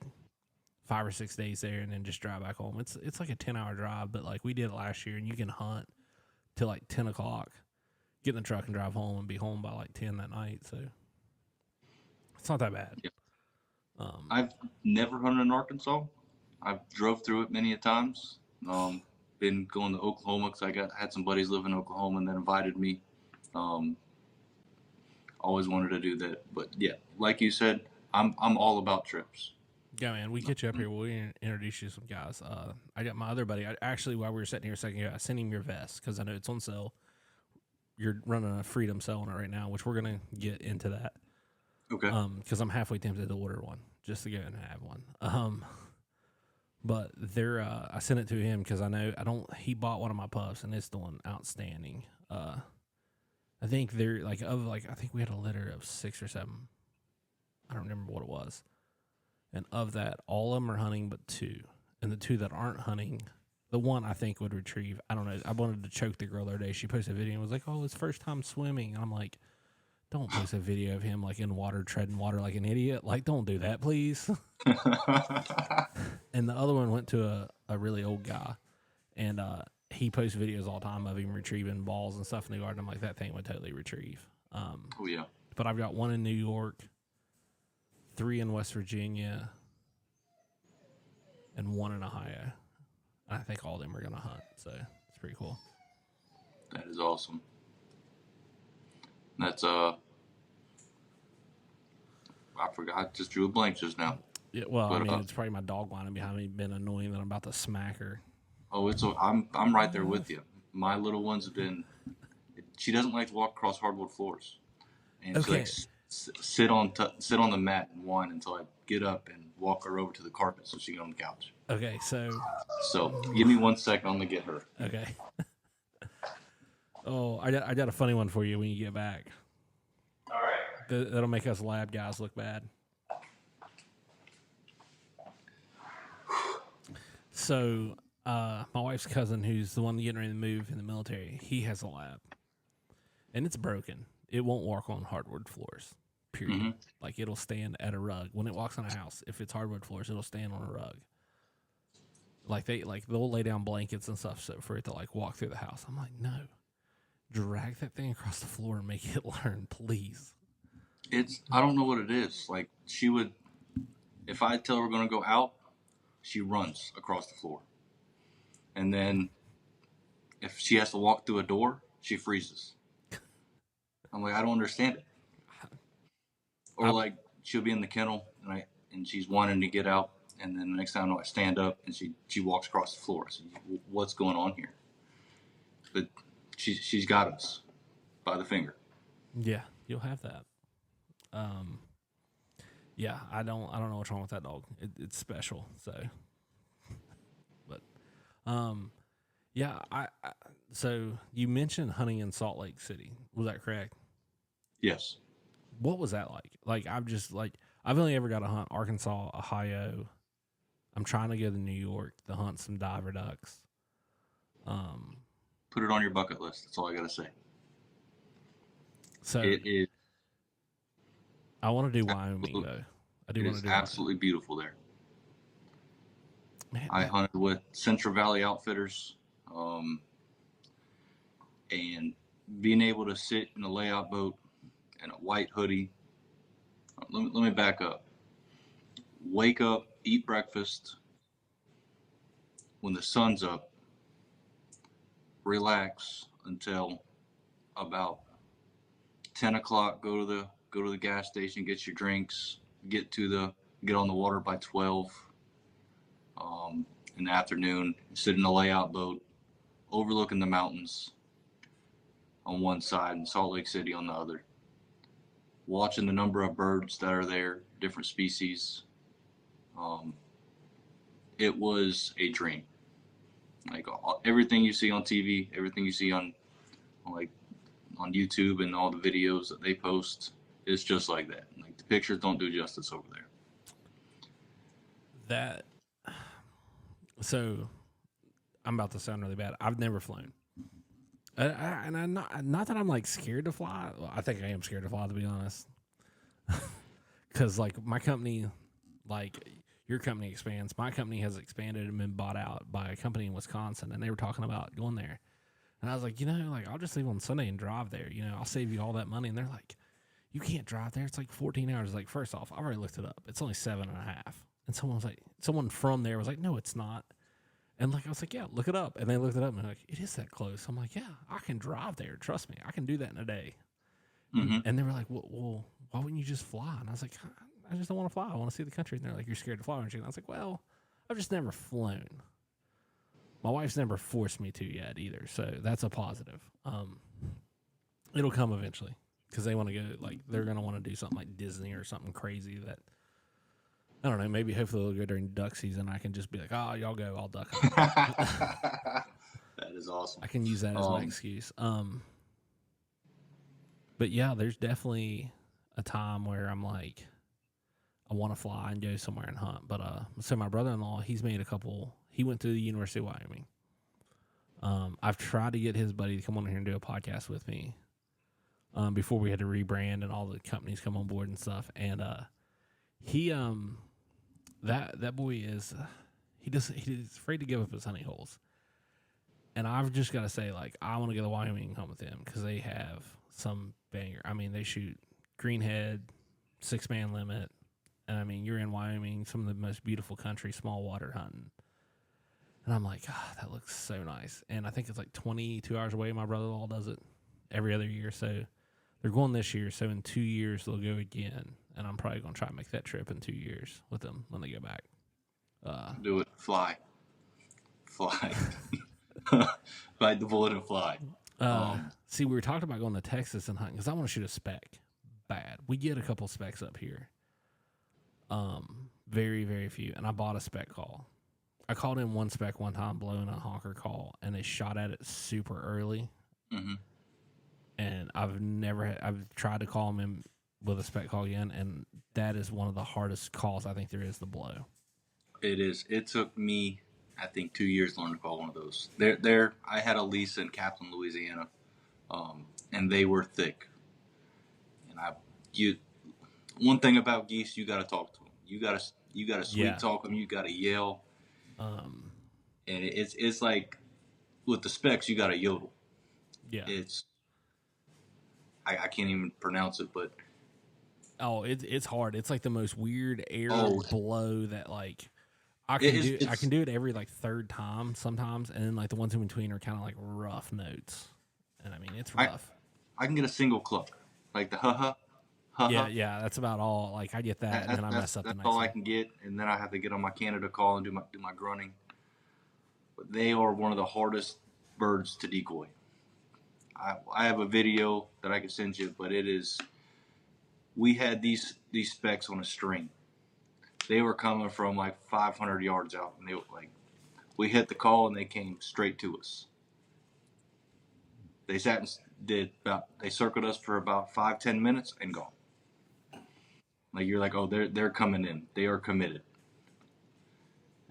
A: 5 or 6 days there, and then just drive back home. It's like a 10-hour drive, but like we did it last year, and you can hunt till like 10 o'clock, get in the truck and drive home, and be home by like 10 that night. So it's not that bad.
C: Yeah. I've never hunted in Arkansas. I've drove through it many a times. Been going to Oklahoma because I had some buddies live in Oklahoma, and that invited me. Always wanted to do that, but yeah, like you said, I'm all about trips.
A: Yeah, man, we get you up here. We'll introduce you to some guys. I got my other buddy. Actually, while we were sitting here a second ago, I sent him your vest because I know it's on sale. You're running a Freedom sale on it right now, which we're gonna get into that.
C: Okay.
A: Because I'm halfway tempted to order one just to go and have one. But I sent it to him because he bought one of my pups and it's doing outstanding. I think I think we had a litter of 6 or 7. I don't remember what it was. And of that, all of them are hunting but 2. And the 2 that aren't hunting, the one I think would retrieve. I don't know. I wanted to choke the girl the other day. She posted a video and was like, "Oh, it's first time swimming." And I'm like, don't post a video of him like in water, treading water like an idiot. Like, don't do that, please. And the other one went to a really old guy, and he posts videos all the time of him retrieving balls and stuff in the garden. I'm like, that thing would totally retrieve. Oh
C: yeah.
A: But I've got 1 in New York, 3 in West Virginia, and 1 in Ohio. And I think all of them are going to hunt, so it's pretty cool.
C: That is awesome. That's I forgot. I just drew a blank just now.
A: Yeah, well, but, I mean, it's probably my dog whining behind me, been annoying that I'm about to smack her.
C: Oh, I'm right there with you. My little one's been. She doesn't like to walk across hardwood floors, and
A: okay.
C: She sit on the mat and whine until I get up and walk her over to the carpet so she can get on the couch.
A: Okay,
C: so give me 1 second. I'm gonna get her.
A: Okay. Oh, I got a funny one for you when you get back.
C: All right.
A: That'll make us lab guys look bad. So, my wife's cousin, who's the one getting ready to move in the military, he has a lab, and it's broken. It won't walk on hardwood floors. Period. Mm-hmm. Like, it'll stand at a rug when it walks in a house. If it's hardwood floors, it'll stand on a rug. They'll lay down blankets and stuff so for it to like walk through the house. I'm like, no. Drag that thing across the floor and make it learn, please.
C: I don't know what it is. Like, she would, if I tell her we're going to go out, she runs across the floor. And then if she has to walk through a door, she freezes. I'm like, I don't understand it. Or like, she'll be in the kennel and she's wanting to get out. And then the next time I stand up and she walks across the floor. I said, what's going on here? But she's got us by the finger.
A: Yeah, you'll have that. Yeah, I don't know what's wrong with that dog. It's special. So, but, yeah, so you mentioned hunting in Salt Lake City. Was that correct?
C: Yes.
A: What was that like? Like, I've only ever got to hunt Arkansas, Ohio. I'm trying to go to New York to hunt some diver ducks.
C: Put it on your bucket list. That's all I got to say. So
A: I want to do Wyoming, though. I do
C: It
A: want
C: is
A: to do
C: absolutely beautiful there.
A: Man,
C: I hunted with Central Valley Outfitters, and being able to sit in a layout boat in a white hoodie. Let me back up. Wake up, eat breakfast when the sun's up, relax until about 10 o'clock. Go to the gas station, get your drinks, get on the water by 12. In the afternoon, sit in a layout boat overlooking the mountains on one side and Salt Lake City on the other. Watching the number of birds that are there, different species. It was a dream. Like everything you see on TV, everything you see on YouTube and all the videos that they post, it's just like that. Like the pictures don't do justice over there.
A: So I'm about to sound really bad. I've never flown. And I'm not that I'm like scared to fly. Well, I think I am scared to fly, to be honest. Because like my company, like your company expands. My company has expanded and been bought out by a company in Wisconsin, and they were talking about going there. And I was like, like I'll just leave on Sunday and drive there. I'll save you all that money. And they're like, you can't drive there. It's like 14 hours. Like, first off, I already looked it up. It's only 7.5. And someone from there was like, no, it's not. And like I was like, yeah, look it up. And they looked it up and they're like, it is that close. I'm like, yeah, I can drive there. Trust me, I can do that in a day. Mm-hmm. And they were like, well, why wouldn't you just fly? And I was like, I just don't want to fly. I want to see the country. And they're like, you're scared to fly, aren't you? And I was like, well, I've just never flown. My wife's never forced me to yet either, so that's a positive. It'll come eventually because they want to go. Like they're gonna want to do something like Disney or something crazy that. I don't know, maybe hopefully they'll go during duck season. I can just be like, oh, y'all go, I'll duck hunt.
C: That is awesome.
A: I can use that as my excuse. But yeah, there's definitely a time where I'm like, I want to fly and go somewhere and hunt. But so my brother-in-law, he went to the University of Wyoming. I've tried to get his buddy to come on here and do a podcast with me before we had to rebrand and all the companies come on board and stuff. And he that boy is he's afraid to give up his honey holes. And I've just got to say, like, I want to go to Wyoming and hunt with them because they have some banger. I mean, they shoot greenhead, 6-man limit. And I mean, you're in Wyoming, some of the most beautiful country, small water hunting. And I'm like, that looks so nice. And I think it's like 22 hours away. My brother-in-law does it every other year. So they're going this year. So in 2 years, they'll go again. And I'm probably going to try and make that trip in 2 years with them when they go back.
C: Do it. Fly. Bite the bullet and fly.
A: See, we were talking about going to Texas and hunting because I want to shoot a speck bad. We get a couple specks up here. Very, very few. And I bought a speck call. I called in one speck one time blowing a honker call, and they shot at it super early. Mm-hmm. And I've tried to call them in with a spec call again, and that is one of the hardest calls I think there is to blow.
C: It is. It took me, I think, 2 years to learn to call one of those. I had a lease in Kaplan, Louisiana, and they were thick. And one thing about geese, you got to talk to them. You got to sweet talk them. You got to yell. And it's like with the specs, you got to yodel.
A: Yeah.
C: I can't even pronounce it, but
A: it's hard. It's like the most weird air blow that like I can do it every like third time sometimes, and then like the ones in between are kind of like rough notes. And I mean, it's rough.
C: I can get a single cluck, like the ha.
A: Yeah, that's about all. Like I get that, and then I mess up the next
C: That's all
A: one.
C: I can get, and then I have to get on my Canada call and do my grunting. But they are one of the hardest birds to decoy. I have a video that I can send you, but it is. We had these specks on a string. They were coming from like 500 yards out, and we hit the call, and they came straight to us. They sat and they circled us for about 5-10 minutes and gone. Like you're like, oh, they're coming in. They are committed.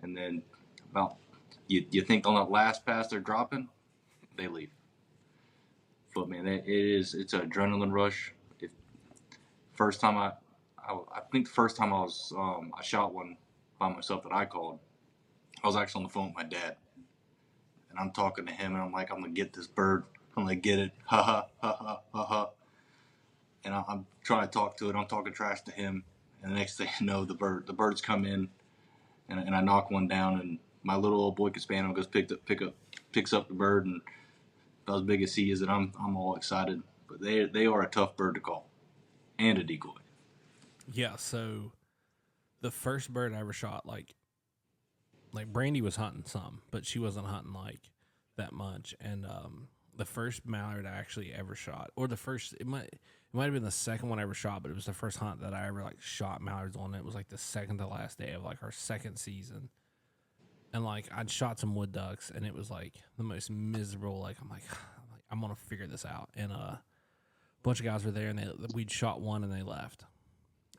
C: And then about you think on that last pass they're dropping, they leave. But man, it's an adrenaline rush. First time I think the first time I shot one by myself that I called, I was actually on the phone with my dad, and I'm talking to him, and I'm like, I'm gonna get this bird, I'm gonna get it, ha ha ha ha ha ha, and I'm trying to talk to it, I'm talking trash to him, and the next thing you know, the birds come in, and I knock one down, and my little old Boykin spaniel goes picks up the bird, and about as big as he is, and I'm all excited, but they are a tough bird to call, and a decoy.
A: Yeah, so the first bird I ever shot, like Brandy was hunting some, but she wasn't hunting like that much. And the first mallard I actually ever shot, or it might have been the second one I ever shot, but it was the first hunt that I ever like shot mallards on. It was like the second to last day of like our second season. And like I'd shot some wood ducks, and it was like the most miserable. Like I'm gonna figure this out. And a bunch of guys were there, and we'd shot one, and they left.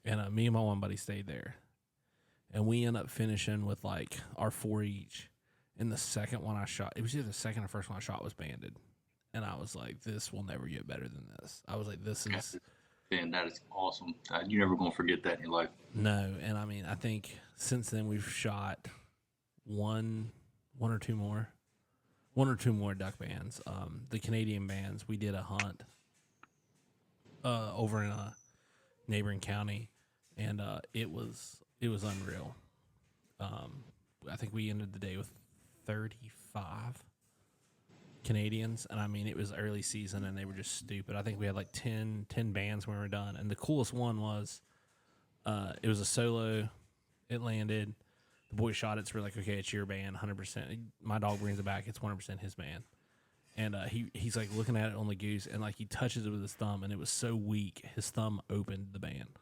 A: And me and my one buddy stayed there. And we ended up finishing with like our 4 each. And the second one I shot, it was either the second or first one I shot was banded. And I was like, this will never get better than this. I was like, this is...
C: Man, that is awesome. You're never going to forget that in your life.
A: No. And I mean, I think since then we've shot one or two more duck bands. The Canadian bands, we did a hunt over in a neighboring county. And it was unreal. I think we ended the day with 35 Canadians, and I mean, it was early season, and they were just stupid. I think we had like 10 bands when we were done, and the coolest one was, it was a solo. It landed. The boy shot it, so we're like, okay, it's your band, 100%. My dog brings it back. It's 100% his band. And he's like looking at it on the goose, and like he touches it with his thumb, and it was so weak, his thumb opened the band.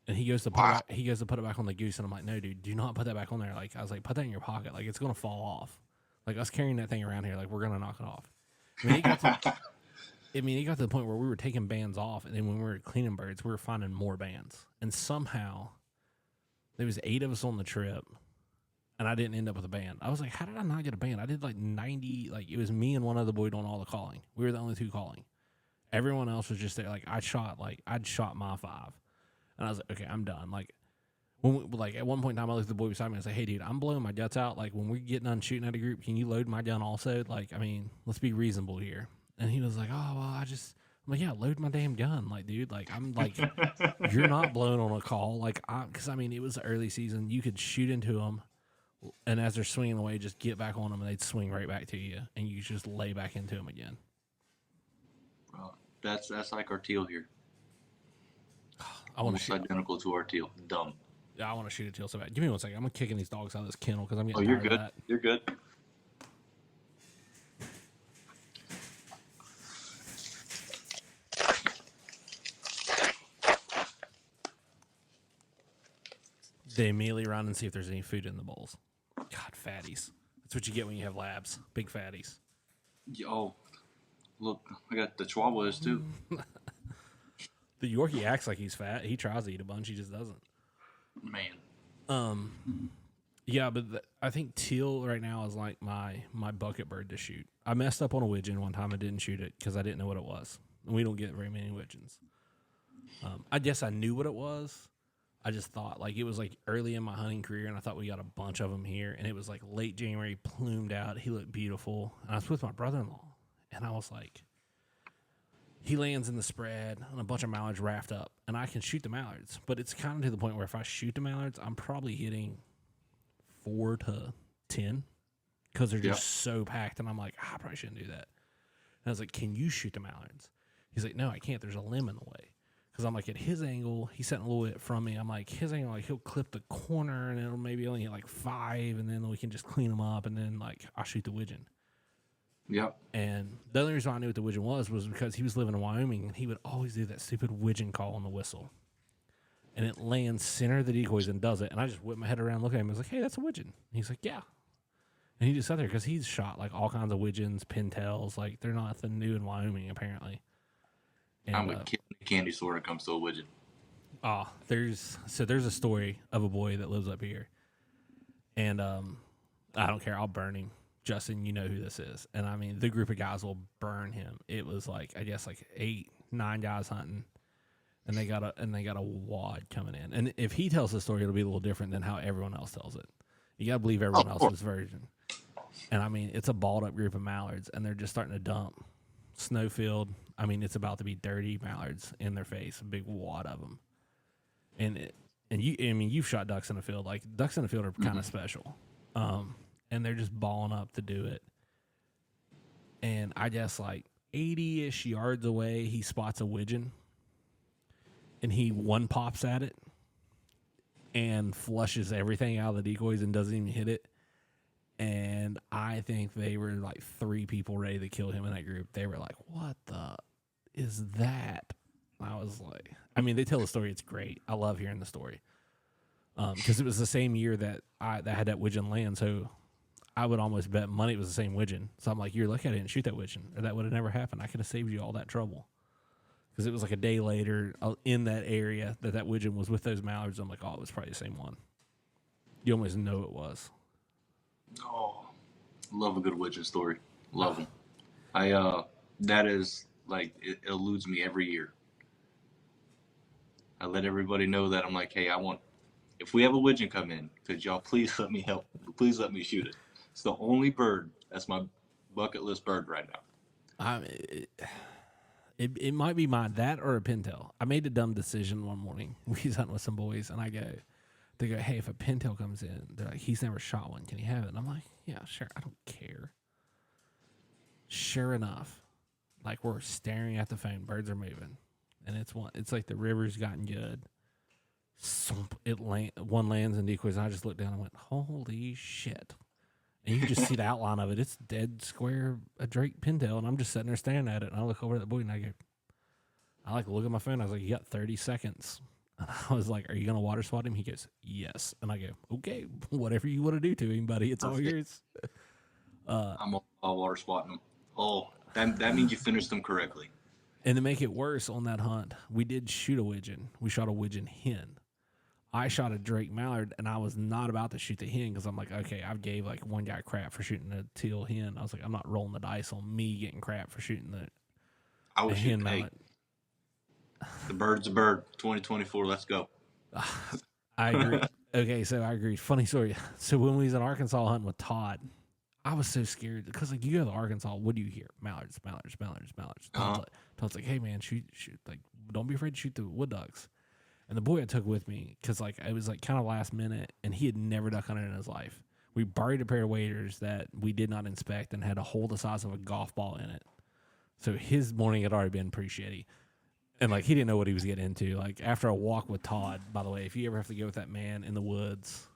A: And he goes to put it back on the goose, and I'm like, no, dude, do not put that back on there. Like I was like, put that in your pocket. Like it's gonna fall off. Like us carrying that thing around here, like we're gonna knock it off. I mean, it got to the point where we were taking bands off, and then when we were cleaning birds, we were finding more bands. And somehow there was 8 of us on the trip, and I didn't end up with a band. I was like, how did I not get a band? I did like 90. Like it was me and one other boy doing all the calling. We were the only 2 calling. Everyone else was just there. Like I'd shot my 5. And I was like, okay, I'm done. Like, at one point in time, I looked at the boy beside me and I was like, hey, dude, I'm blowing my guts out. Like, when we get done shooting at a group, can you load my gun also? Like, I mean, let's be reasonable here. And he was like, oh, well, I'm like, yeah, load my damn gun. Like, dude, like, I'm like, you're not blown on a call. Like, because, I mean, it was the early season. You could shoot into them, and as they're swinging away, just get back on them, and they'd swing right back to you, and you just lay back into them again.
C: Well, that's like our teal here.
A: I want to
C: shoot identical to our teal. Dumb.
A: Yeah, I want to shoot a teal so bad. Give me 1 second. I'm kicking these dogs out of this kennel because I'm getting
C: you're
A: tired
C: good.
A: of that.
C: You're good.
A: They immediately run and see if there's any food in the bowls. God, fatties. That's what you get when you have labs. Big fatties.
C: Oh, look, I got the Chihuahuas too.
A: The Yorkie acts like he's fat. He tries to eat a bunch. He just doesn't.
C: Man.
A: Yeah, but I think teal right now is like my bucket bird to shoot. I messed up on a widgeon one time and didn't shoot it because I didn't know what it was. And we don't get very many widgeons. I guess I knew what it was. I just thought like it was like early in my hunting career, and I thought we got a bunch of them here. And it was like late January, plumed out. He looked beautiful. And I was with my brother-in-law, and I was like, he lands in the spread, and a bunch of mallards raft up, and I can shoot the mallards. But it's kind of to the point where if I shoot the mallards, I'm probably hitting 4 to 10 because they're just so packed. And I'm like, I probably shouldn't do that. And I was like, can you shoot the mallards? He's like, no, I can't. There's a limb in the way. Because I'm like, at his angle, he's sitting a little bit from me. I'm like, his angle, like, he'll clip the corner, and it'll maybe only hit like 5, and then we can just clean them up, and then, like, I'll shoot the widgeon.
C: Yep.
A: And the only reason I knew what the widgeon was because he was living in Wyoming, and he would always do that stupid widgeon call on the whistle. And it lands center of the decoys and does it. And I just whip my head around, look at him, and I was like, hey, that's a widgeon. And he's like, yeah. And he just sat there because he's shot, like, all kinds of widgeons, pintails. Like, they're nothing new in Wyoming, apparently. And,
C: I'm a candy store when it comes to a widgeon.
A: Oh, there's a story of a boy that lives up here. And I don't care. I'll burn him. Justin, you know who this is. And I mean, the group of guys will burn him. It was like, I guess like 8, 9 guys hunting. and they got a wad coming in. And if he tells the story, it'll be a little different than how everyone else tells it. You got to believe everyone else's version. And I mean, it's a balled up group of mallards, and they're just starting to dump. Snowfield. I mean, it's about to be 30 mallards in their face, a big wad of them. And you've shot ducks in the field. Like, ducks in the field are kind of special. And they're just balling up to do it. And I guess like 80-ish yards away, he spots a widgeon. And he one pops at it and flushes everything out of the decoys and doesn't even hit it. And I think they were like 3 people ready to kill him in that group. They were like, what the is that? I was like, I mean, they tell the story. It's great. I love hearing the story. Because it was the same year that I had that widgeon land. So I would almost bet money it was the same widgeon. So I'm like, you're lucky I didn't shoot that widgeon, or that would have never happened. I could have saved you all that trouble. Because it was like a day later in that area that widgeon was with those mallards. I'm like, oh, it was probably the same one. You almost know it was.
C: Oh, love a good widgeon story. Love them. That is like, it eludes me every year. I let everybody know that. I'm like, hey, if we have a widgeon come in, could y'all please let me help? Please let me shoot it. It's the only bird that's my bucket list bird right now.
A: It might be that or a pintail. I made a dumb decision one morning. We was hunting with some boys, and they go, hey, if a pintail comes in, they're like, he's never shot one. Can he have it? And I'm like, yeah, sure. I don't care. Sure enough, like, we're staring at the phone. Birds are moving. And it's like the river's gotten good. One lands in decoys, and I just looked down and went, holy shit. And you can just see the outline of it. It's dead square, a Drake pintail, and I'm just sitting there staring at it. And I look over at the boy, and I look at my phone. I was like, you got 30 seconds. And I was like, are you going to water swat him? He goes, yes. And I go, okay, whatever you want to do to him, buddy. It's all yours.
C: I'm all water swatting him. Oh, that means you finished them correctly.
A: And to make it worse on that hunt, we did shoot a widgeon. We shot a widgeon hen. I shot a Drake mallard, and I was not about to shoot the hen because I'm like, okay, I gave like one guy crap for shooting a teal hen. I was like, I'm not rolling the dice on me getting crap for shooting the hen mallard.
C: The bird's a bird. 2024, let's go.
A: I agree. Okay, so I agree. Funny story. So when we was in Arkansas hunting with Todd, I was so scared because like you go to Arkansas, what do you hear? Mallards. Todd's like, hey man, shoot. Like, don't be afraid to shoot the wood ducks. And the boy I took with me, because like it was like kind of last minute, and he had never duck hunted in his life. We buried a pair of waders that we did not inspect and had a hole the size of a golf ball in it. So his morning had already been pretty shitty. And like he didn't know what he was getting into. Like after a walk with Todd, by the way, if you ever have to go with that man in the woods,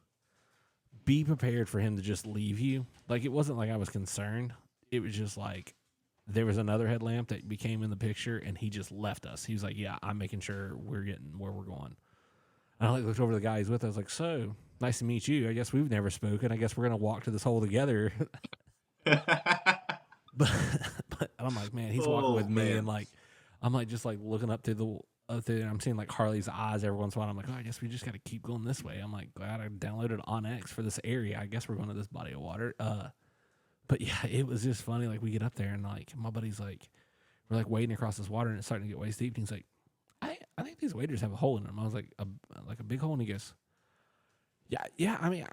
A: be prepared for him to just leave you. Like it wasn't like I was concerned. It was just like there was another headlamp that became in the picture, and he just left us. He was like, yeah, I'm making sure we're getting where we're going. And I like looked over at the guy he's with. I was like, so nice to meet you. I guess we've never spoken. I guess we're going to walk to this hole together. but I'm like, man, he's walking with me. And like, I'm like, just like looking up to and I'm seeing like Harley's eyes every once in a while. I'm like, oh, I guess we just got to keep going this way. I'm like, glad I downloaded OnX for this area. I guess we're going to this body of water. But yeah, it was just funny. Like we get up there and like my buddy's like, we're like wading across this water and it's starting to get waist deep. And he's like, I think these waders have a hole in them. I was like, a big hole. And he goes, yeah. I mean,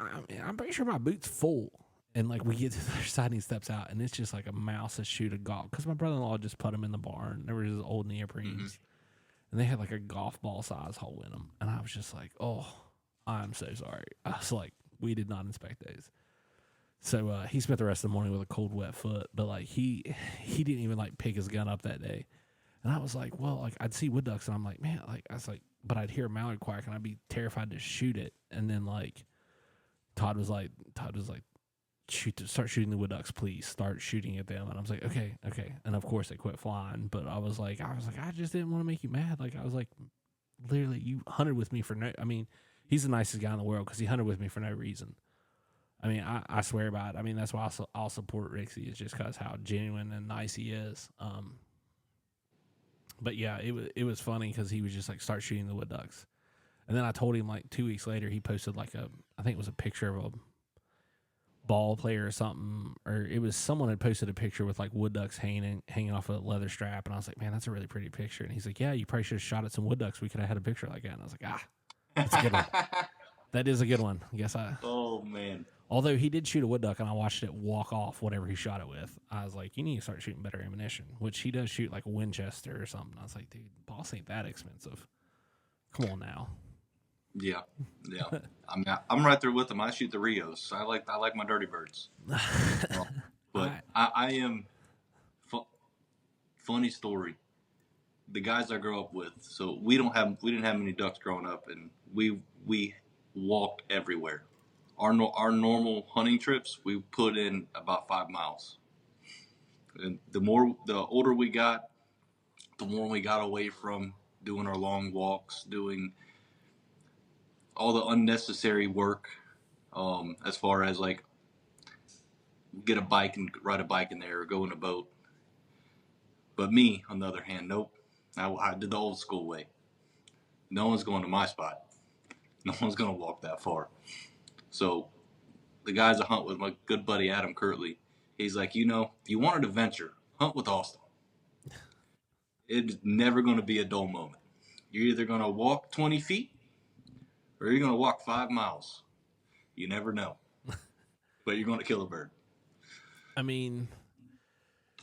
A: I'm pretty sure my boot's full. And like we get to the other side and he steps out and it's just like a mouse that shoot a golf. Because my brother-in-law just put him in the barn. There were his old neoprenes. And they had like a golf ball size hole in them. And I was just like, oh, I'm so sorry. I was like, we did not inspect those. So he spent the rest of the morning with a cold, wet foot. But like he didn't even like pick his gun up that day. And I was like, well, like I'd see wood ducks and I'm like, man, like I was like, but I'd hear a mallard quack and I'd be terrified to shoot it. And then like Todd was like, start shooting the wood ducks, please. Start shooting at them. And I was like, okay. And of course they quit flying. But I was like, I just didn't want to make you mad. Like I was like, literally, you hunted with me for no. I mean, he's the nicest guy in the world because he hunted with me for no reason. I mean, I swear by it. I mean, that's why I'll support Rixie. It's just because how genuine and nice he is. But yeah, it was funny because he was just like, start shooting the wood ducks. And then I told him like 2 weeks later, he posted like I think it was a picture of ball player or something, or it was someone had posted a picture with like wood ducks hanging off a leather strap, and I was like, man, that's a really pretty picture. And he's like, yeah, you probably should have shot at some wood ducks. We could have had a picture like that. And I was like, that's a good one. That is a good one. I guess
C: Oh man.
A: Although he did shoot a wood duck, and I watched it walk off whatever he shot it with. I was like, you need to start shooting better ammunition, which he does shoot like a Winchester or something. I was like, dude, boss ain't that expensive. Come on now.
C: Yeah. I'm right there with him. I shoot the Rios. I like my dirty birds. But I am. Funny story. The guys I grew up with. So we didn't have many ducks growing up, and we walked everywhere. Our normal hunting trips, we put in about 5 miles. And the older we got, the more we got away from doing our long walks, doing all the unnecessary work, as far as like get a bike and ride a bike in there or go in a boat. But me, on the other hand, nope. I did the old school way. No one's going to my spot. No one's going to walk that far. So the guys I hunt with, my good buddy Adam Kirtley, he's like, if you want an adventure, hunt with Austin. It's never going to be a dull moment. You're either going to walk 20 feet or you're going to walk 5 miles. You never know. But you're going to kill a bird.
A: I mean,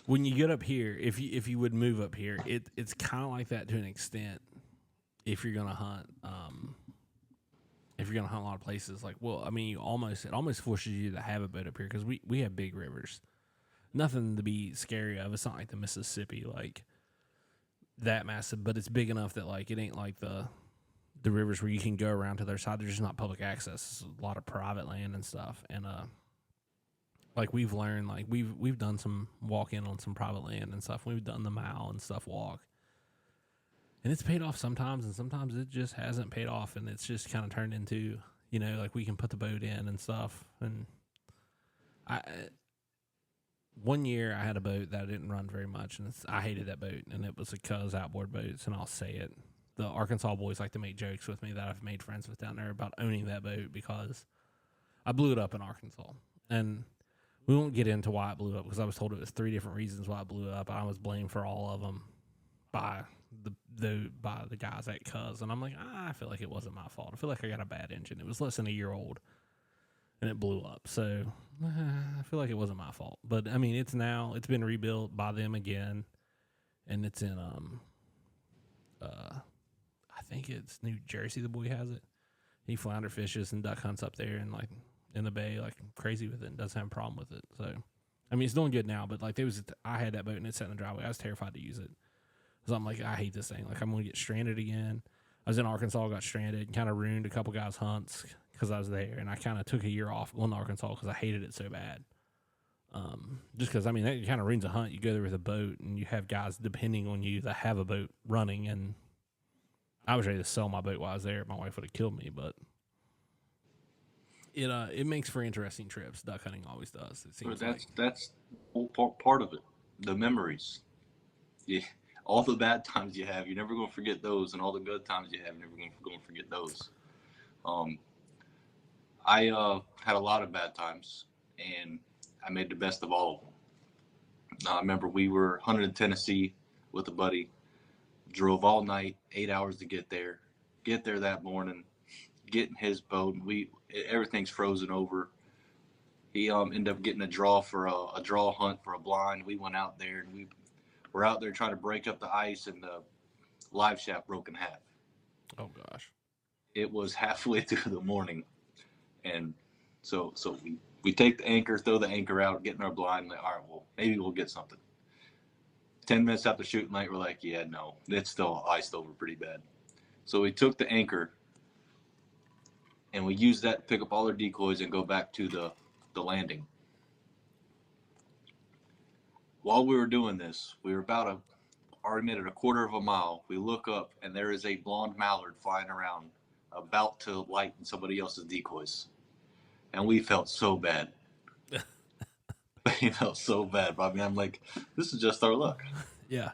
A: when you get up here, if you would move up here, it's kind of like that to an extent. If you're gonna hunt, a lot of places, like, well, I mean, it almost forces you to have a boat up here because we have big rivers. Nothing to be scary of. It's not like the Mississippi, like that massive, but it's big enough that like it ain't like the rivers where you can go around to their side. There's just not public access. It's a lot of private land and stuff, and like we've learned, like we've done some walk in on some private land and stuff. We've done the mile and stuff walk, and it's paid off sometimes, and sometimes it just hasn't paid off, and it's just kind of turned into, like we can put the boat in and stuff. And one year I had a boat that I didn't run very much, and I hated that boat, and it was a Cuz outboard boats, and I'll say it. The Arkansas boys like to make jokes with me that I've made friends with down there about owning that boat because I blew it up in Arkansas, and we won't get into why it blew up because I was told it was 3 different reasons why it blew up. I was blamed for all of them by the guys at Cuz, and I'm like, I feel like it wasn't my fault. I feel like I got a bad engine. It was less than a year old, and it blew up. So I feel like it wasn't my fault. But I mean, it's been rebuilt by them again, and it's in I think it's New Jersey. The boy has it. He flounder fishes and duck hunts up there, and like in the bay, like crazy with it, and doesn't have a problem with it. So, I mean, it's doing good now, but like I had that boat and it sat in the driveway. I was terrified to use it. So I'm like, I hate this thing. Like, I'm going to get stranded again. I was in Arkansas, got stranded, and kind of ruined a couple guys' hunts because I was there. And I kind of took a year off going to Arkansas because I hated it so bad. Just because, I mean, that kind of ruins a hunt. You go there with a boat, and you have guys depending on you that have a boat running. And I was ready to sell my boat while I was there. My wife would have killed me, but it makes for interesting trips. Duck hunting always does. It seems
C: that's whole part of it. The memories. Yeah, all the bad times you have, you're never going to forget those, and all the good times you have, you're never going to forget those. I had a lot of bad times, and I made the best of all of them. I remember we were hunting in Tennessee with a buddy. Drove all night, 8 hours to get there. Get there that morning, get in his boat, and everything's frozen over. He ended up getting a draw for a draw hunt for a blind. We went out there, and we were out there trying to break up the ice, and the live shaft broke in half.
A: Oh gosh!
C: It was halfway through the morning, and so we take the anchor, throw the anchor out, get in our blind. Like, all right, well, maybe we'll get something. 10 minutes after shooting light, we're like, yeah, no, it's still iced over pretty bad. So we took the anchor, and we used that to pick up all our decoys and go back to the landing. While we were doing this, we were already made it a quarter of a mile. We look up, and there is a blonde mallard flying around, about to light in somebody else's decoys. And we felt so bad. It felt so bad. But I mean, I'm like, this is just our luck.
A: Yeah.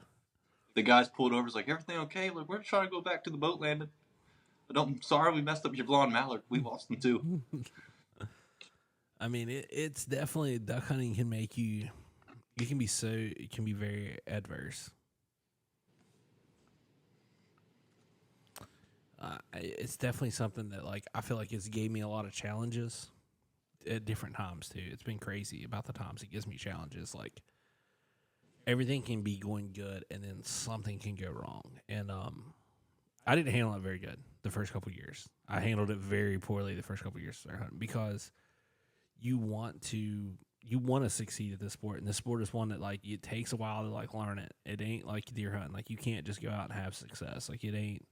C: The guys pulled over. It's like, everything okay? Like, we're trying to go back to the boat landing. Sorry, we messed up your blonde mallard. We lost them too.
A: I mean, it's definitely duck hunting can make you. You can be it can be very adverse. It's definitely something that like I feel like it's gave me a lot of challenges at different times too. It's been crazy about the times it gives me challenges. Like everything can be going good and then something can go wrong. And I didn't handle it very good the first couple years. I handled it very poorly the first couple years because you want to succeed at this sport, and this sport is one that like it takes a while to like learn it. It ain't like deer hunting. Like you can't just go out and have success. Like it ain't.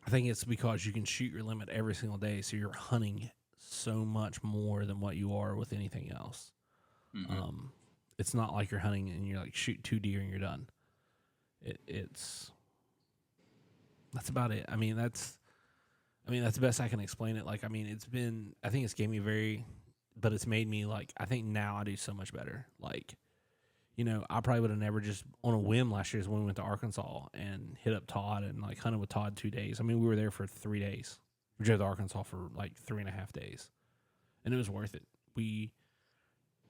A: I think it's because you can shoot your limit every single day, so you're hunting so much more than what you are with anything else. Mm-hmm. It's not like you're hunting and you're like shoot 2 deer and you're done. That's about it. I mean, that's the best I can explain it. Like, I mean, I think it's gave me but it's made me like, I think now I do so much better. Like, you know, I probably would have never just on a whim last year is when we went to Arkansas and hit up Todd and like hunted with Todd 2 days. I mean, we were there for 3 days. We drove to Arkansas for like 3.5 days, and it was worth it. We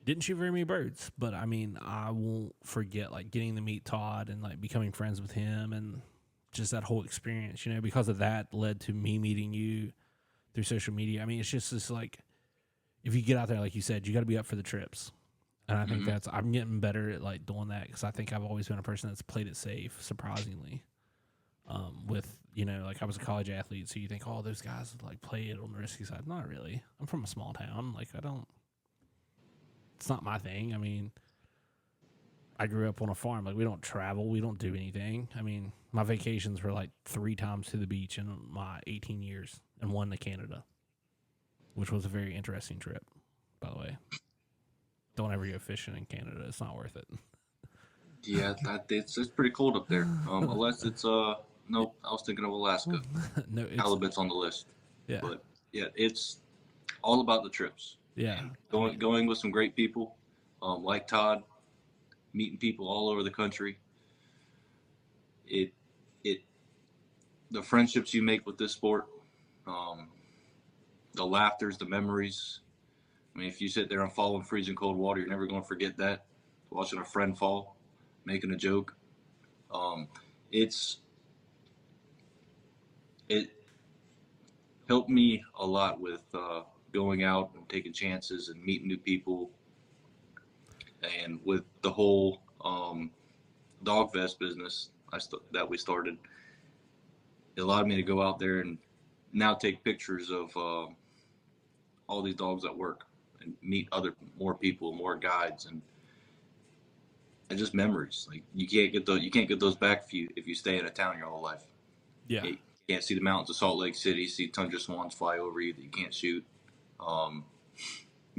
A: didn't shoot very many birds, but I mean, I won't forget like getting to meet Todd and like becoming friends with him and just that whole experience, you know, because of that led to me meeting you through social media. I mean, it's just this like, if you get out there, like you said, you got to be up for the trips. And I think I'm getting better at like doing that because I think I've always been a person that's played it safe, surprisingly. With, you know, like I was a college athlete, so you think, oh, those guys like play it on the risky side. Not really. I'm from a small town. Like it's not my thing. I mean, I grew up on a farm. Like we don't travel. We don't do anything. I mean, my vacations were like 3 times to the beach in my 18 years and 1 to Canada, which was a very interesting trip, by the way. Don't ever go fishing in Canada. It's not worth it.
C: Yeah, it's pretty cold up there. Unless it's nope. I was thinking of Alaska.
A: No,
C: Halibut's on the list.
A: Yeah,
C: but yeah, it's all about the trips.
A: Yeah,
C: and going with some great people, like Todd, meeting people all over the country. It the friendships you make with this sport, the laughters, the memories. I mean, if you sit there and fall in freezing cold water, you're never going to forget that. Watching a friend fall, making a joke. It helped me a lot with going out and taking chances and meeting new people. And with the whole dog fest business that we started, it allowed me to go out there and now take pictures of all these dogs at work and meet more people, more guides, and just memories. Like you can't get those back if you stay in a town your whole life.
A: Yeah.
C: You can't see the mountains of Salt Lake City, see tundra swans fly over you that you can't shoot.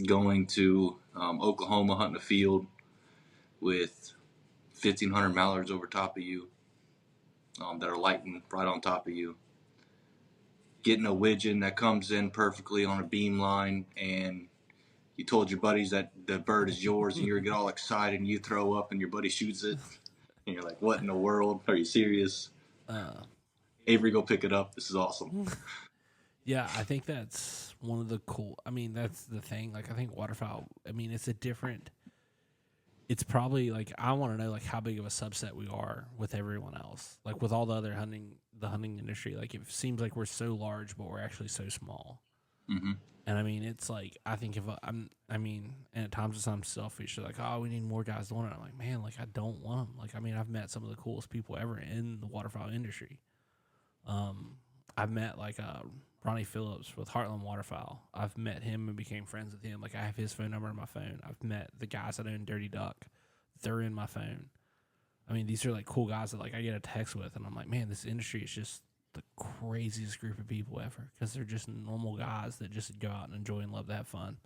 C: Going to Oklahoma, hunting a field with 1,500 mallards over top of you that are lighting right on top of you. Getting a widgeon that comes in perfectly on a beam line, and you told your buddies that the bird is yours, and you get all excited, and you throw up, and your buddy shoots it, and you're like, "What in the world? Are you serious?" Avery, go pick it up. This is awesome.
A: Yeah, I think that's one of the cool. I mean, that's the thing. Like, I think waterfowl. I mean, it's probably like I want to know like how big of a subset we are with everyone else. Like with all the other the hunting industry. Like it seems like we're so large, but we're actually so small.
C: Mm-hmm.
A: And I mean, it's like I think if and at times I'm selfish. They're like, oh, we need more guys doing it. I'm like, man, like I don't want them. Like, I mean, I've met some of the coolest people ever in the waterfowl industry. I've met like Ronnie Phillips with Heartland Waterfowl. I've met him and became friends with him. Like I have his phone number in my phone. I've met the guys that own Dirty Duck. They're in my phone. I mean, these are like cool guys that like I get a text with, and I'm like, man, this industry is just the craziest group of people ever because they're just normal guys that just go out and enjoy and love to have fun.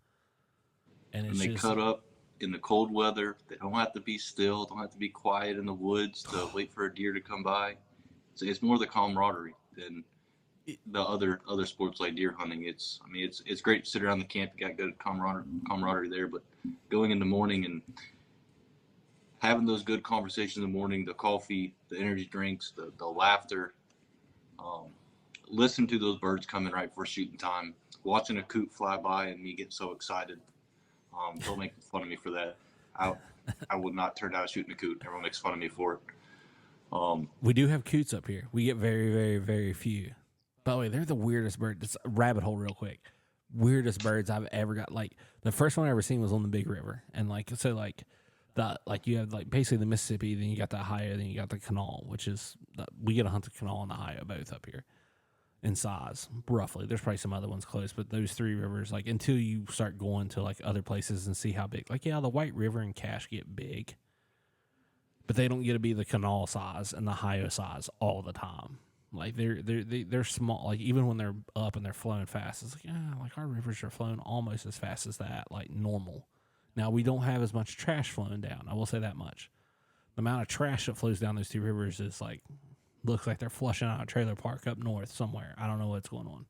A: And
C: they cut up in the cold weather. They don't have to be still. Don't have to be quiet in the woods to wait for a deer to come by. So it's more the camaraderie than the other sports like deer hunting. It's great to sit around the camp. You got good camaraderie there, but going in the morning and having those good conversations in the morning, the coffee, the energy drinks, the laughter, listen to those birds coming right for shooting time, watching a coot fly by and me get so excited. Don't make fun of me for that. I would not turn down shooting a coot. Everyone makes fun of me for it.
A: We do have coots up here. We get very, very, very few. By the way, they're the weirdest bird. Just a rabbit hole real quick. Weirdest birds I've ever got. Like, the first one I ever seen was on the Big River. And, like, so, like, you have, like, basically the Mississippi, then you got the Ohio, then you got the Canal, which is, we get a hunt the Canal and the Ohio both up here in size, roughly. There's probably some other ones close, but those three rivers, like, until you start going to, like, other places and see how big. Like, yeah, the White River and Cache get big, but they don't get to be the Canal size and the Ohio size all the time. Like, they're small. Like, even when they're up and they're flowing fast, it's like, yeah, like, our rivers are flowing almost as fast as that, like, normal. Now, we don't have as much trash flowing down. I will say that much. The amount of trash that flows down those two rivers is, like, looks like they're flushing out a trailer park up north somewhere. I don't know what's going on.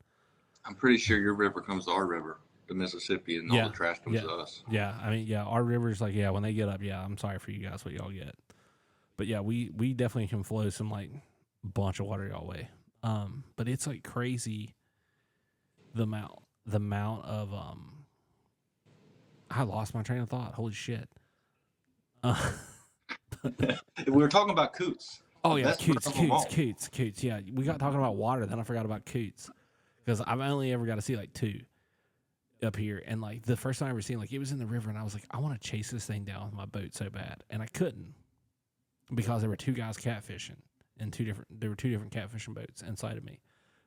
C: I'm pretty sure your river comes to our river, the Mississippi, and all the trash comes to us.
A: Yeah, I mean, yeah, our rivers, like, yeah, when they get up, yeah, I'm sorry for you guys what y'all get. But, yeah, we definitely can flow some, like, bunch of water y'all way. But it's, like, crazy the amount of, I lost my train of thought. Holy shit.
C: We were talking about coots.
A: Oh, yeah, coots. Yeah, we got talking about water, then I forgot about coots. Because I've only ever got to see, like, two up here. And, like, the first time I ever seen, like, it was in the river, and I was like, I want to chase this thing down with my boat so bad. And I couldn't because there were two guys catfishing, and there were two different catfishing boats inside of me.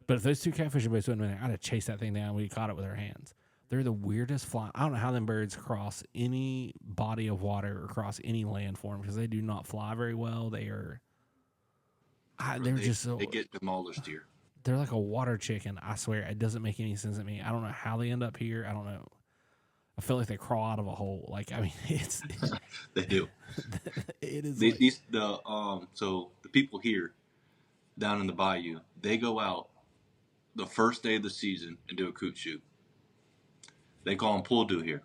A: But if those two catfishing boats wouldn't have been there, I'd have chased that thing down. We caught it with our hands. They're the weirdest fly. I don't know how them birds cross any body of water or cross any landform because they do not fly very well. They're just so.
C: They get demolished here.
A: They're like a water chicken. I swear, it doesn't make any sense to me. I don't know how they end up here. I don't know. I feel like they crawl out of a hole. Like, I mean, it's
C: they do.
A: It is.
C: So the people here down in the bayou, they go out the first day of the season and do a coot shoot. They call them pull do here.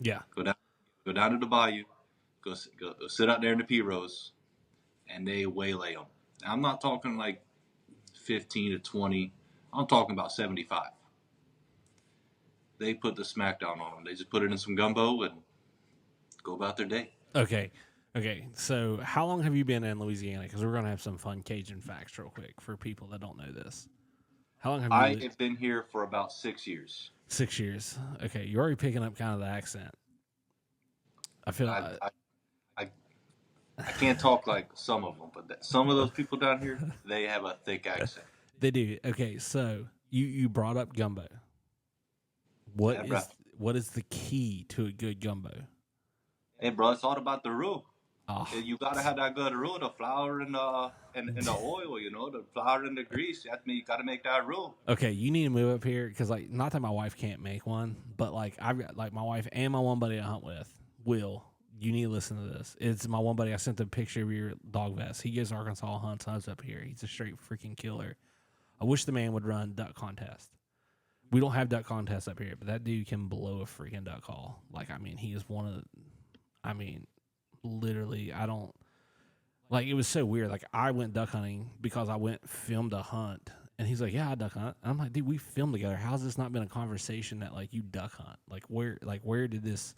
A: Yeah.
C: Go down to the bayou, go sit out there in the P-Rose, and they waylay them. Now, I'm not talking like 15 to 20. I'm talking about 75. They put the smackdown on them. They just put it in some gumbo and go about their day.
A: Okay. So how long have you been in Louisiana? Because we're going to have some fun Cajun facts real quick for people that don't know this. How long have you
C: I have been here for about 6 years.
A: 6 years. Okay, you're already picking up kind of the accent. I feel
C: I can't talk like some of them, but some of those people down here, they have a thick accent.
A: They do. Okay, so you brought up gumbo. What is the key to a good gumbo?
C: Hey, bro, it's all about the roux.
A: Oh.
C: You gotta have that good roux, the flour and the oil, the flour and the grease. You gotta make that roux.
A: Okay, you need to move up here because, like, not that my wife can't make one, but like I've got like my wife and my one buddy I hunt with, Will. You need to listen to this. It's my one buddy. I sent the picture of your dog vest. He goes to Arkansas, hunts up here. He's a straight freaking killer. I wish the man would run duck contest. We don't have duck contests up here, but that dude can blow a freaking duck call. Like, I mean, he is one of the, I mean, literally, I don't, like, it was so weird. Like, I went duck hunting because I filmed a hunt, and he's like, yeah, I duck hunt. And I'm like, dude, we filmed together. How's this not been a conversation that, like, you duck hunt? Like, where did this,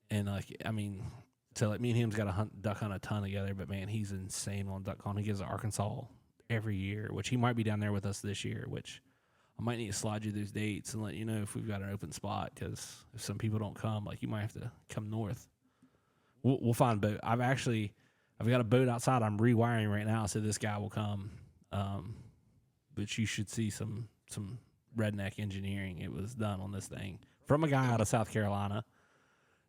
A: and, like, I mean, so, like, me and him's got to duck hunt a ton together, but, man, he's insane on duck hunt. He goes to Arkansas every year, which he might be down there with us this year, which I might need to slide you those dates and let you know if we've got an open spot, because if some people don't come, like, you might have to come north. We'll find a boat. I've got a boat outside I'm rewiring right now, so this guy will come. But you should see some redneck engineering. It was done on this thing from a guy out of South Carolina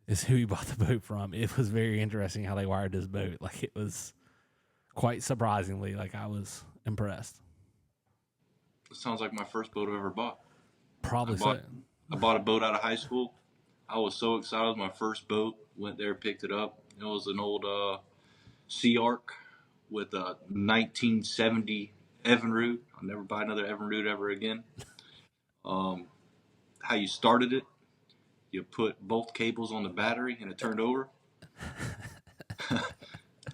A: is who he bought the boat from. It was very interesting how they wired this boat. Like, it was quite surprisingly, like, I was impressed.
C: It sounds like my first boat I've ever bought.
A: Probably
C: I bought a boat out of high school. I was so excited. It was my first boat. Went there, picked it up. It was an old Sea Ark with a 1970 Evinrude. I'll never buy another Evinrude ever again. How you started it, you put both cables on the battery and it turned over.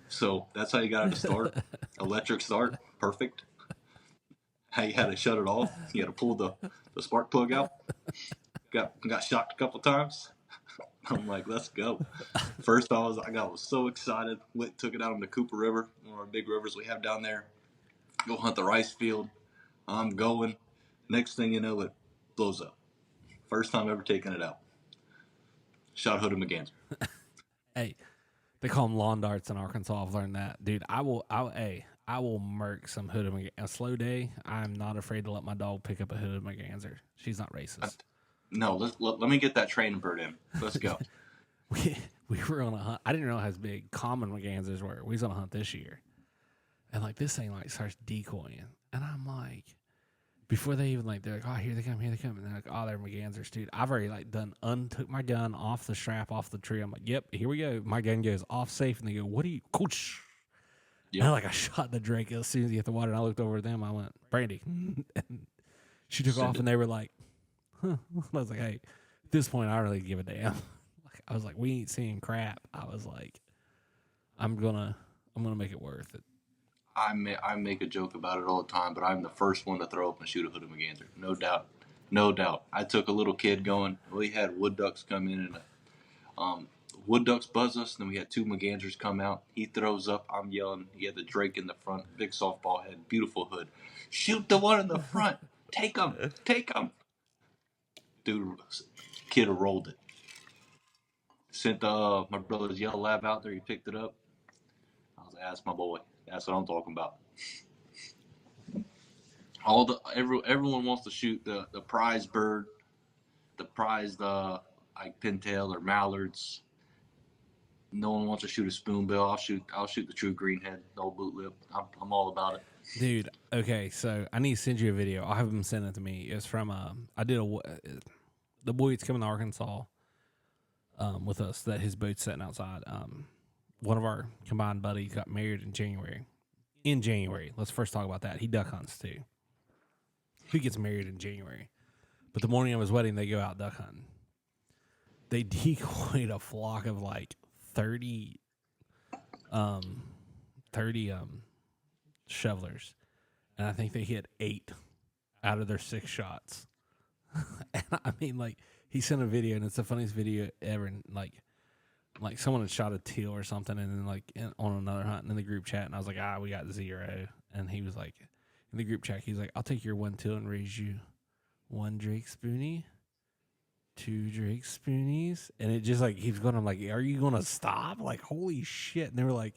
C: So that's how you got it to start. Electric start. Perfect. how you had to shut it off. You had to pull the spark plug out. Got shocked a couple times. I'm like, let's go. First, I was so excited. Took it out on the Cooper River, one of our big rivers we have down there. Go hunt the rice field. I'm going. Next thing you know, it blows up. First time ever taking it out. Shot hood of McGanser.
A: Hey, they call them lawn darts in Arkansas. I've learned that, dude. I will murk some hood of McGanser. A slow day, I'm not afraid to let my dog pick up a hood of McGanser. She's not racist.
C: No, let me get that training bird in. Let's go.
A: we were on a hunt. I didn't realize how big common McGansers were. We was on a hunt this year, and like this thing like starts decoying, and I'm like, before they even they're like, oh, here they come, and they're like, oh, they're McGansers, dude. I've already took my gun off the strap off the tree. I'm like, yep, here we go. My gun goes off safe, and they go, what do you, coach? Yeah, I shot the Drake as soon as he hit the water, and I looked over at them. I went, Brandy, and she took off, and they were like, huh. I was like, hey, at this point, I don't really give a damn. I was like, we ain't seeing crap. I was like, I'm gonna make it worth it.
C: I make a joke about it all the time, but I'm the first one to throw up and shoot a hood of McGanser. No doubt. I took a little kid going. We had wood ducks come in, and wood ducks buzz us, and then we had 2 McGansers come out. He throws up. I'm yelling. He had the Drake in the front, big softball head, beautiful hood. Shoot the one in the front. Take him. Dude, kid rolled it. Sent my brother's yellow lab out there. He picked it up. I was like, that's my boy. That's what I'm talking about. Everyone wants to shoot the prize bird, the prized like pintail or mallards. No one wants to shoot a spoonbill. I'll shoot the true greenhead, the old boot lip. I'm all about it.
A: Dude, okay, so I need to send you a video. I'll have him send it to me. It's from the boy that's coming to Arkansas with us, that his boat's sitting outside. One of our combined buddies got married in January. Let's first talk about that. He duck hunts too. He gets married in January. But the morning of his wedding, they go out duck hunting. They decoyed a flock of 30 shovelers. And I think they hit 8 out of their 6 shots. And I mean, he sent a video, and it's the funniest video ever. And like someone had shot a teal or something, and then on another hunt, and in the group chat, and I was like, we got 0. And he was like, in the group chat, he's like, I'll take your 1 teal and raise you 1 Drake spoonie, 2 Drake spoonies. And it just keeps going. I'm like, are you going to stop? Holy shit. And they were like,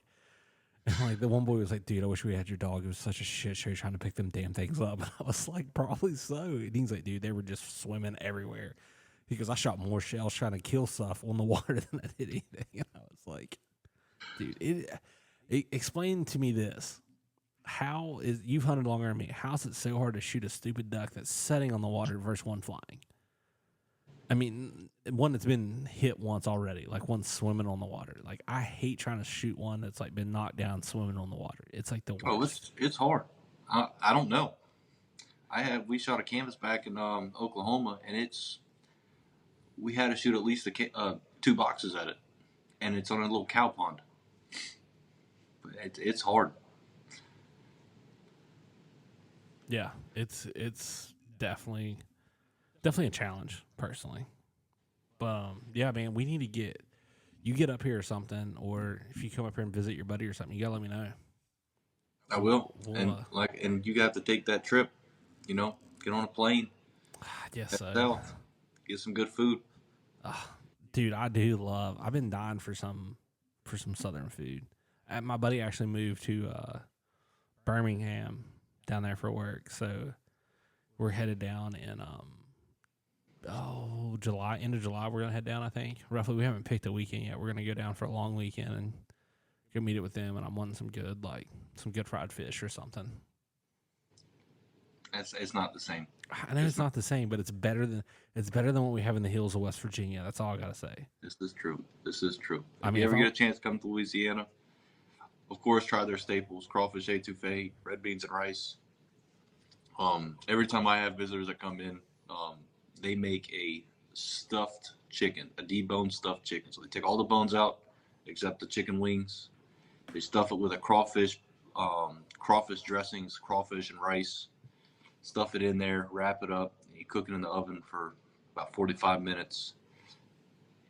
A: the one boy was like, dude, I wish we had your dog. It was such a shit show trying to pick them damn things up. And I was like, probably so. And he's like, dude, they were just swimming everywhere. He goes, I shot more shells trying to kill stuff on the water than I did anything. And I was like, dude, explain to me this. You've hunted longer than me. How is it so hard to shoot a stupid duck that's setting on the water versus one flying? I mean, one that's been hit once already, one swimming on the water. I hate trying to shoot one that's been knocked down swimming on the water. It's the worst.
C: Oh, it's hard. I don't know. We shot a canvasback in Oklahoma, and we had to shoot at least 2 boxes at it, and it's on a little cow pond. But it's hard.
A: Yeah, it's definitely a challenge, personally. But yeah, man, we need to get up here or something, or if you come up here and visit your buddy or something, you gotta let me know.
C: I will. And you got to take that trip, get on a plane.
A: Yes,
C: get some good food.
A: Dude, I've been dying for some southern food. My buddy actually moved to Birmingham down there for work, so we're headed down in July, end of July. We're gonna head down, I think. Roughly, we haven't picked a weekend yet. We're gonna go down for a long weekend and go meet it with them. And I'm wanting some good fried fish or something.
C: It's not the same.
A: I know it's not the same, but it's better than what we have in the hills of West Virginia. That's all I gotta say.
C: This is true. If you ever get a chance to come to Louisiana, of course, try their staples: crawfish etouffee, red beans and rice. Every time I have visitors that come in, they make a stuffed chicken, a deboned stuffed chicken. So they take all the bones out, except the chicken wings. They stuff it with a crawfish dressings, crawfish and rice. stuff it in there, wrap it up. You cook it in the oven for about 45 minutes,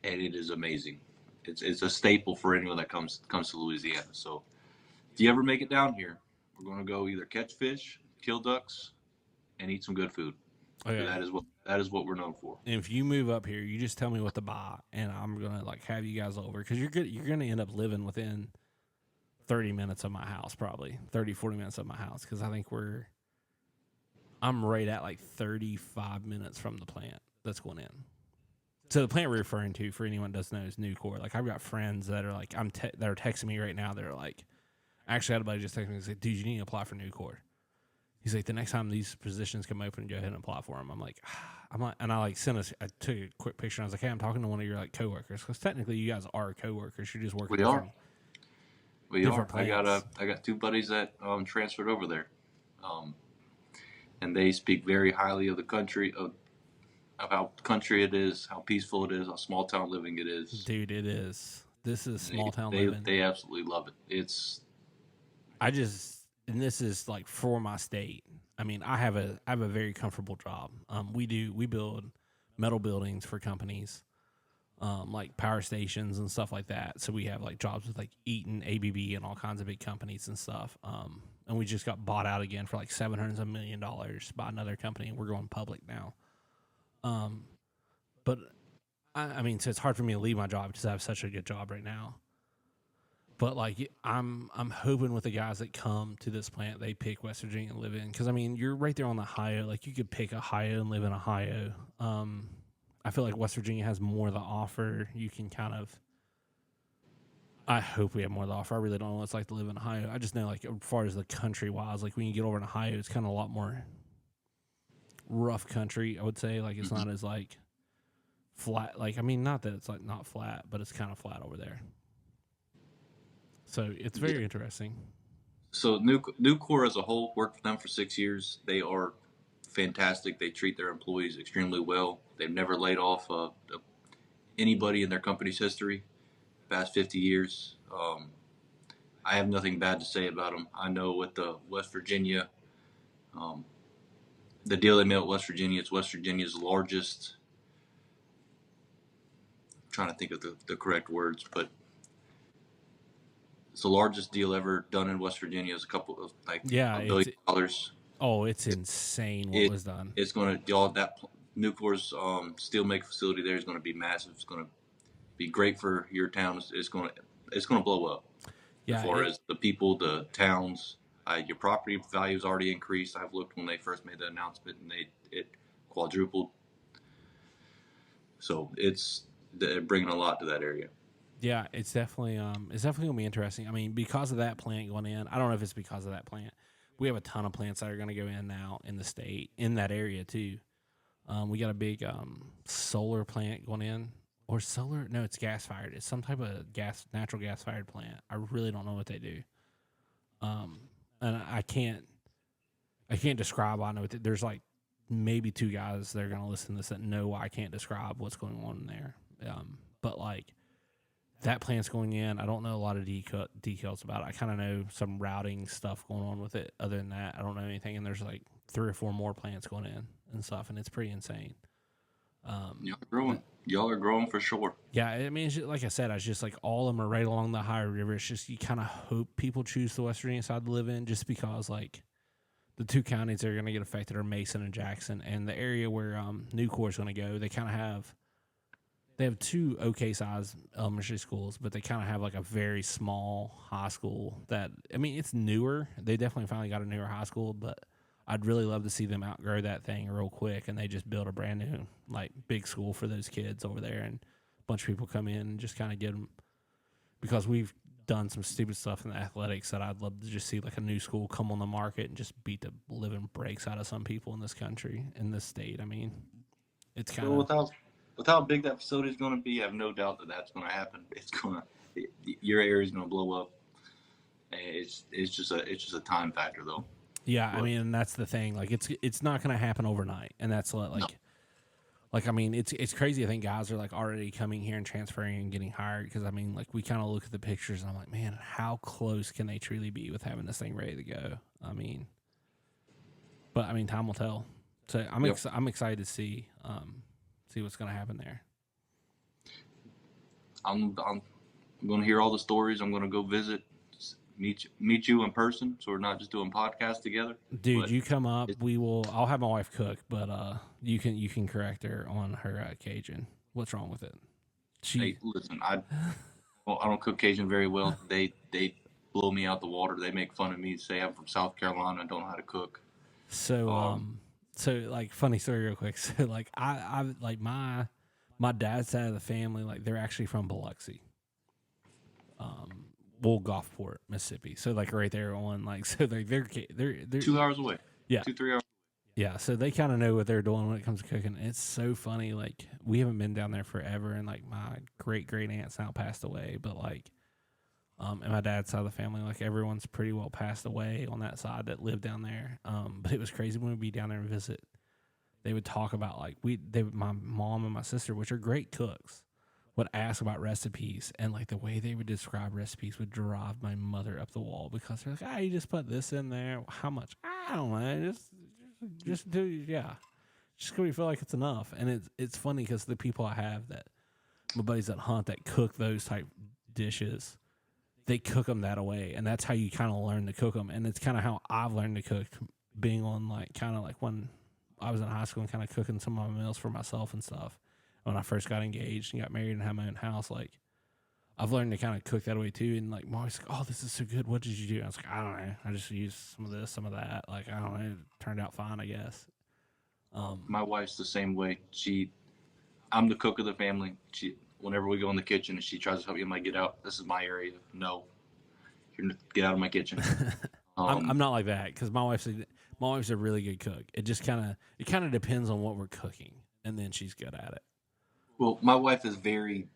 C: and it is amazing. It's a staple for anyone that comes to Louisiana. So if you ever make it down here, we're going to go either catch fish, kill ducks, and eat some good food.
A: Okay.
C: That is what we're known for.
A: And if you move up here, you just tell me what to buy, and I'm gonna like have you guys over because you're good. You're gonna end up living within 30 minutes of my house, probably 30, 40 minutes of my house, because I think I'm right at like 35 minutes from the plant that's going in. So the plant we're referring to, for anyone that doesn't know, is ReKoile. Like I've got friends that are like that are texting me right now. They're like, actually, I had a buddy just text me and say, "Dude, you need to apply for ReKoile." He's like, the next time these positions come open, go ahead and apply for them. I'm like, and I like I took a quick picture. And I was like, hey, I'm talking to one of your like coworkers, because technically you guys are coworkers. You're just working.
C: We are. I got two buddies that transferred over there, and they speak very highly of the country, of how country it is, how peaceful it is, how small town living it is.
A: Dude, it is. This is small town living.
C: They absolutely love it.
A: And this is like for my state. I mean, I have a very comfortable job. We build metal buildings for companies, like power stations and stuff like that. So we have like jobs with like Eaton, ABB, and all kinds of big companies and stuff. And we just got bought out again for like $700 million by another company, and we're going public now. But I mean, so it's hard for me to leave my job because I have such a good job right now. But like I'm hoping with the guys that come to this plant, they pick West Virginia and live in, because I mean you're right there on the Ohio. Like you could pick Ohio and live in Ohio. I feel like West Virginia has more to offer. You can kind of. I hope we have more to offer. I really don't know what it's like to live in Ohio. I just know like as far as the country wise, like when you get over in Ohio, it's kind of a lot more rough country. I would say like it's not as like flat. Like I mean, not that it's like not flat, but it's kind of flat over there. So it's very interesting.
C: So ReKoile as a whole, worked for them for 6 years. They are fantastic. They treat their employees extremely well. They've never laid off anybody in their company's history past 50 years. I have nothing bad to say about them. I know with the West Virginia, the deal they made with West Virginia, it's West Virginia's largest. I'm trying to think of the correct words, but it's the largest deal ever done in West Virginia. It's a couple of $1 billion.
A: Oh, it's insane what was done.
C: It's going to that ReKoile's steelmaking facility there is going to be massive. It's going to be great for your town. It's going to blow up.
A: Yeah,
C: as far as the people, the towns, your property value's already increased. I've looked when they first made the announcement, and it quadrupled. So they're bringing a lot to that area.
A: Yeah, it's definitely gonna be interesting. I mean, because of that plant going in, I don't know if it's because of that plant. We have a ton of plants that are going to go in now in the state, in that area too. We got a big solar plant going in, or solar? No, it's gas fired. It's some type of natural gas fired plant. I really don't know what they do. And I can't describe. I know there's like maybe two guys that are going to listen to this that know why I can't describe what's going on in there. But like. That plant's going in. I don't know a lot of details about it. I kind of know some routing stuff going on with it. Other than that, I don't know anything. And there's like 3 or 4 more plants going in and stuff, and it's pretty insane.
C: Y'all are growing for sure.
A: Yeah, I mean, it's just, like I said, it's just like all of them are right along the Ohio River. It's just you kind of hope people choose the West Virginia side to live in, just because like the 2 counties that are going to get affected are Mason and Jackson, and the area where ReKoile is going to go. They have 2 okay sized elementary schools, but they kind of have like a very small high school that, I mean, it's newer. They definitely finally got a newer high school, but I'd really love to see them outgrow that thing real quick, and they just build a brand new like big school for those kids over there, and a bunch of people come in and just kind of get them, because we've done some stupid stuff in the athletics that I'd love to just see like a new school come on the market and just beat the living breaks out of some people in this country, in this state. I mean, it's kind of...
C: With how big that facility is going to be, I have no doubt that that's going to happen. Your area is going to blow up. It's just a time factor, though.
A: Yeah, I mean, and that's the thing. Like, it's not going to happen overnight, and that's like I mean, it's crazy. I think guys are like already coming here and transferring and getting hired, because I mean, like we kind of look at the pictures and I'm like, man, how close can they truly be with having this thing ready to go? I mean, But I mean, time will tell. So I'm I'm excited to see what's going to happen there.
C: I'm going to hear all the stories. I'm going to go visit, meet you in person, so we're not just doing podcasts together.
A: Dude, you come up. I'll have my wife cook, but you can correct her on her Cajun. What's wrong with it?
C: Hey, listen, I don't cook Cajun very well. They blow me out the water. They make fun of me. Say I'm from South Carolina and don't know how to cook.
A: So so like funny story real quick. So like I like my dad's side of the family, like they're actually from Biloxi. Gulfport, Mississippi. So like right there on like so like they're
C: 2 hours away.
A: Yeah.
C: 2-3 hours.
A: Yeah, so they kind of know what they're doing when it comes to cooking. It's so funny. Like we haven't been down there forever, and like my great aunt's now passed away, but like and my dad's side of the family, like everyone's pretty well passed away on that side that lived down there. But it was crazy when we'd be down there and visit. They would talk about like my mom and my sister, which are great cooks, would ask about recipes, and like the way they would describe recipes would drive my mother up the wall because they're like, you just put this in there. How much? I don't know. Just do, yeah. Just because we feel like it's enough. And it's funny because the people I have that, my buddies that hunt that cook those type dishes, they cook them that way. And that's how you kind of learn to cook them. And it's kind of how I've learned to cook, being on like, kind of like when I was in high school and kind of cooking some of my meals for myself and stuff. When I first got engaged and got married and had my own house, like, I've learned to kind of cook that way too. And like, my wife's like, this is so good. What did you do? And I was like, I don't know. I just used some of this, some of that. Like, I don't know. It turned out fine, I guess.
C: My wife's the same way. I'm the cook of the family. Whenever we go in the kitchen and she tries to help me, I'm like, get out. This is my area. No, get out of my kitchen.
A: I'm not like that because my wife's a really good cook. It just kind of depends on what we're cooking, and then she's good at it.
C: Well, my wife is very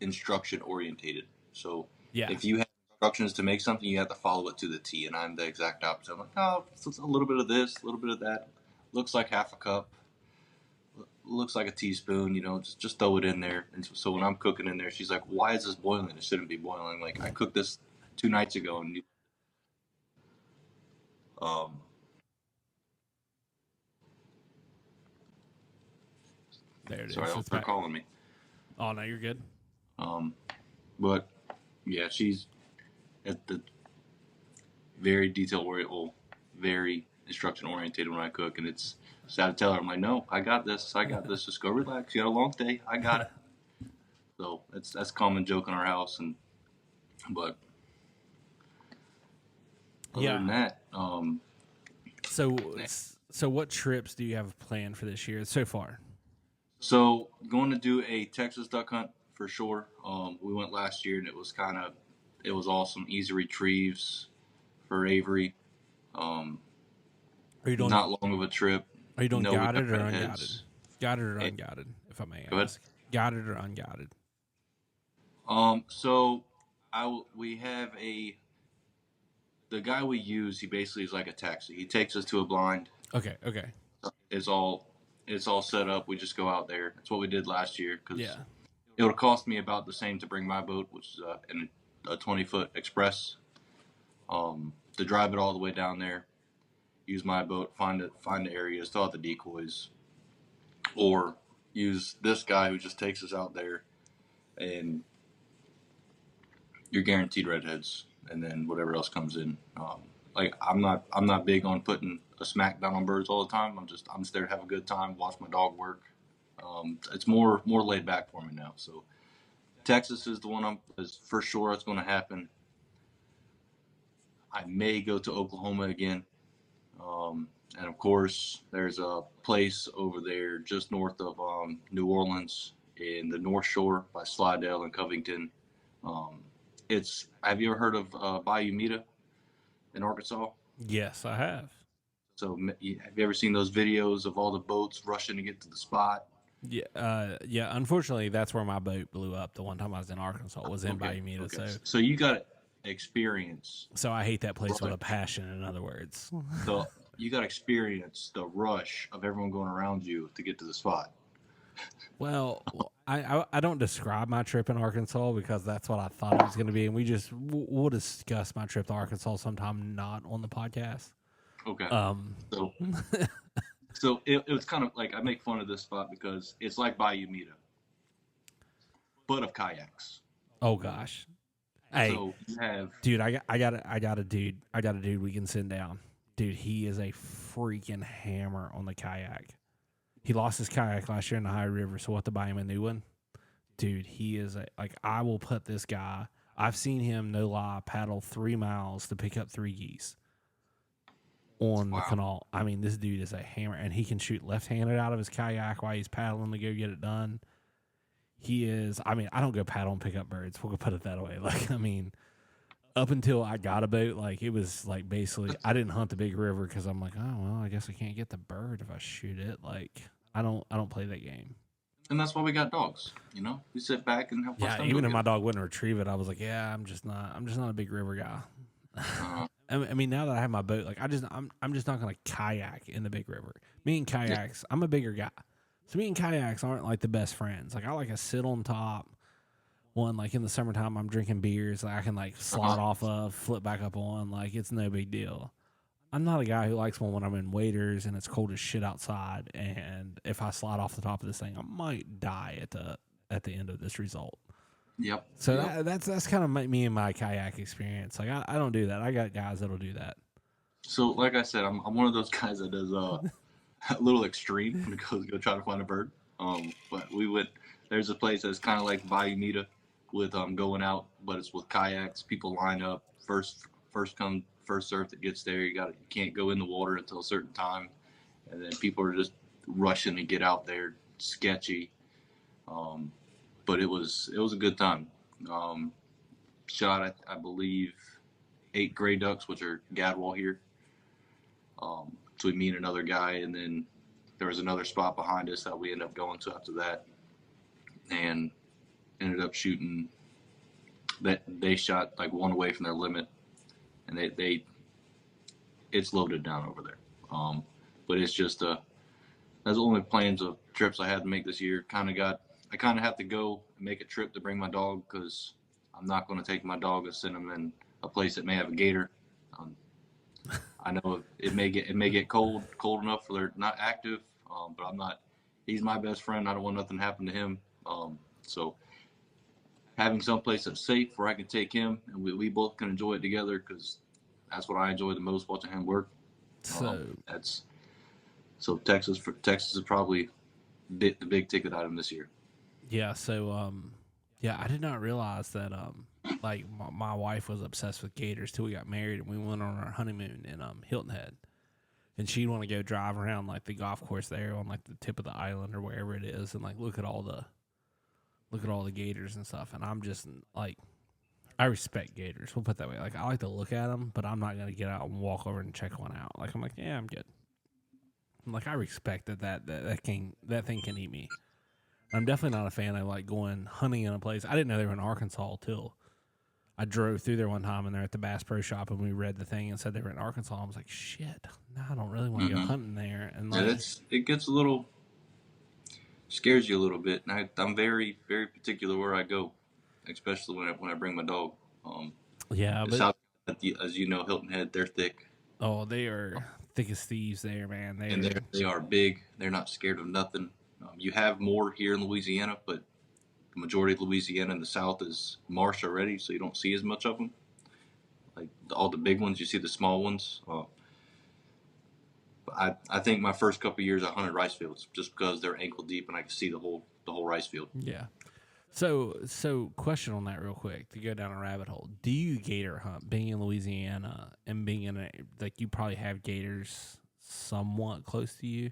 C: instruction orientated. So if you have instructions to make something, you have to follow it to the T. And I'm the exact opposite. I'm like, it's a little bit of this, a little bit of that. Looks like half a cup. Looks like a teaspoon. Just throw it in there. And so when I'm cooking in there, she's like, "Why is this boiling? It shouldn't be boiling." Like, I cooked this 2 nights ago, and
A: there it is.
C: Sorry, they're calling me.
A: Oh no, you're good.
C: But yeah, she's at the very detail very instruction oriented when I cook, and it's sad to tell her, I'm like, no, I got this. Just go relax. You got a long day. I got it. So that's a common joke in our house, but other than that,
A: So what trips do you have planned for this year so far?
C: So going to do a Texas duck hunt for sure. We went last year and it was awesome. Easy retrieves for Avery. Are you doing not long of a trip?
A: Are you doing guided or unguided? Guided or unguided, if I may ask. Guided or unguided?
C: So we have the guy we use, he basically is like a taxi. He takes us to a blind.
A: Okay.
C: It's all set up. We just go out there. That's what we did last year because it would cost me about the same to bring my boat, which is a 20-foot express, to drive it all the way down there, use my boat, find the areas, throw out the decoys, or use this guy who just takes us out there, and you're guaranteed redheads, and then whatever else comes in. Like I'm not big on putting a smack down on birds all the time. I'm just there to have a good time, watch my dog work. It's more laid back for me now. So Texas is the one for sure it's going to happen. I may go to Oklahoma again. And of course, there's a place over there just north of New Orleans in the North Shore by Slidell and Covington. Have you ever heard of Bayou Mita in Arkansas?
A: Yes, I have.
C: So have you ever seen those videos of all the boats rushing to get to the spot?
A: Yeah. Unfortunately, that's where my boat blew up. The one time I was in Arkansas was in Bayou Mita.
C: Okay. So you got to experience.
A: So I hate that place with a passion. In other words.
C: So you got to experience the rush of everyone going around you to get to the spot.
A: Well, I don't describe my trip in Arkansas because that's what I thought it was going to be, and we'll discuss my trip to Arkansas sometime not on the podcast.
C: Okay.
A: Um,
C: So so it was kind of like I make fun of this spot because it's like Bayou Mita, but of kayaks.
A: oh gosh, hey,
C: So you have
A: dude, I got a dude we can send down. Dude, he is a freaking hammer on the kayak. He lost his kayak last year in the High River, so we'll have to buy him a new one. Dude, he is I will put this guy. I've seen him, no lie, paddle 3 miles to pick up 3 geese on the
C: wow.
A: canal. I mean, this dude is a hammer, and he can shoot left-handed out of his kayak while he's paddling to go get it done. He is. I mean, I don't go paddle and pick up birds. We'll put it that way. Like, I mean, up until I got a boat, like it was like basically I didn't hunt the big river because I'm like, oh well, I guess I can't get the bird if I shoot it. Like, I don't play that game.
C: And that's why we got dogs. You know, we sit back and have fun.
A: Yeah, even if my dog wouldn't retrieve it, I was like, yeah, I'm just not a big river guy. I mean, now that I have my boat, like I'm just not gonna kayak in the big river. Me and kayaks, I'm a bigger guy, so me and kayaks aren't like the best friends. Like I like to sit on top. One, like in the summertime, I'm drinking beers that I can like slide off of, flip back up on. Like it's no big deal. I'm not a guy who likes one when I'm in waders and it's cold as shit outside. And if I slide off the top of this thing, I might die at the end of this result.
C: Yep.
A: So that's kind of me and my kayak experience. Like I don't do that. I got guys that'll do that.
C: So like I said, I'm one of those guys that does a little extreme when it goes to go try to find a bird. But there's a place that's kind of like Bayou Mita with going out, but it's with kayaks. People line up first come first serve that gets there. You can't go in the water until a certain time, and then people are just rushing to get out there. Sketchy, but it was a good time. Shot I believe 8 gray ducks, which are gadwall here. So me and another guy, and then there was another spot behind us that we ended up going to after that, and ended up shooting. That they shot like one away from their limit, and it's loaded down over there. But it's just that's the only plans of trips I had to make this year. I kind of have to go and make a trip to bring my dog because I'm not going to take my dog and send him in a place that may have a gator. I know it may get cold enough for they're not active, but I'm not. He's my best friend. I don't want nothing to happen to him. So having some place that's safe where I can take him and we both can enjoy it together because that's what I enjoy the most, watching him work. So Texas is probably the big ticket item this year.
A: Yeah. So yeah, I did not realize that like my wife was obsessed with gators till we got married and we went on our honeymoon in Hilton Head, and she'd want to go drive around like the golf course there on like the tip of the island or wherever it is and like look at all the gators and stuff. And I'm just like, I respect gators. We'll put it that way. Like I like to look at them, but I'm not gonna get out and walk over and check one out. Like I'm like, yeah, I'm good. I'm like I respect that thing can eat me. I'm definitely not a fan of like going hunting in a place. I didn't know they were in Arkansas till I drove through there one time and they're at the Bass Pro Shop and we read the thing and said they were in Arkansas. I was like, shit, no, I don't really want to go hunting there. And like,
C: it gets a little, scares you a little bit. And I'm very, very particular where I go, especially when I bring my dog.
A: Yeah, but
C: South, as you know, Hilton Head, they're thick.
A: Oh, they are thick as thieves there, man.
C: They are big. They're not scared of nothing. You have more here in Louisiana, but the majority of Louisiana in the south is marsh already, so you don't see as much of them. Like all the big ones, you see the small ones. But I think my first couple of years I hunted rice fields just because they're ankle deep and I could see the whole rice field.
A: Yeah. So question on that real quick to go down a rabbit hole. Do you gator hunt? Being in Louisiana and being in you probably have gators somewhat close to you.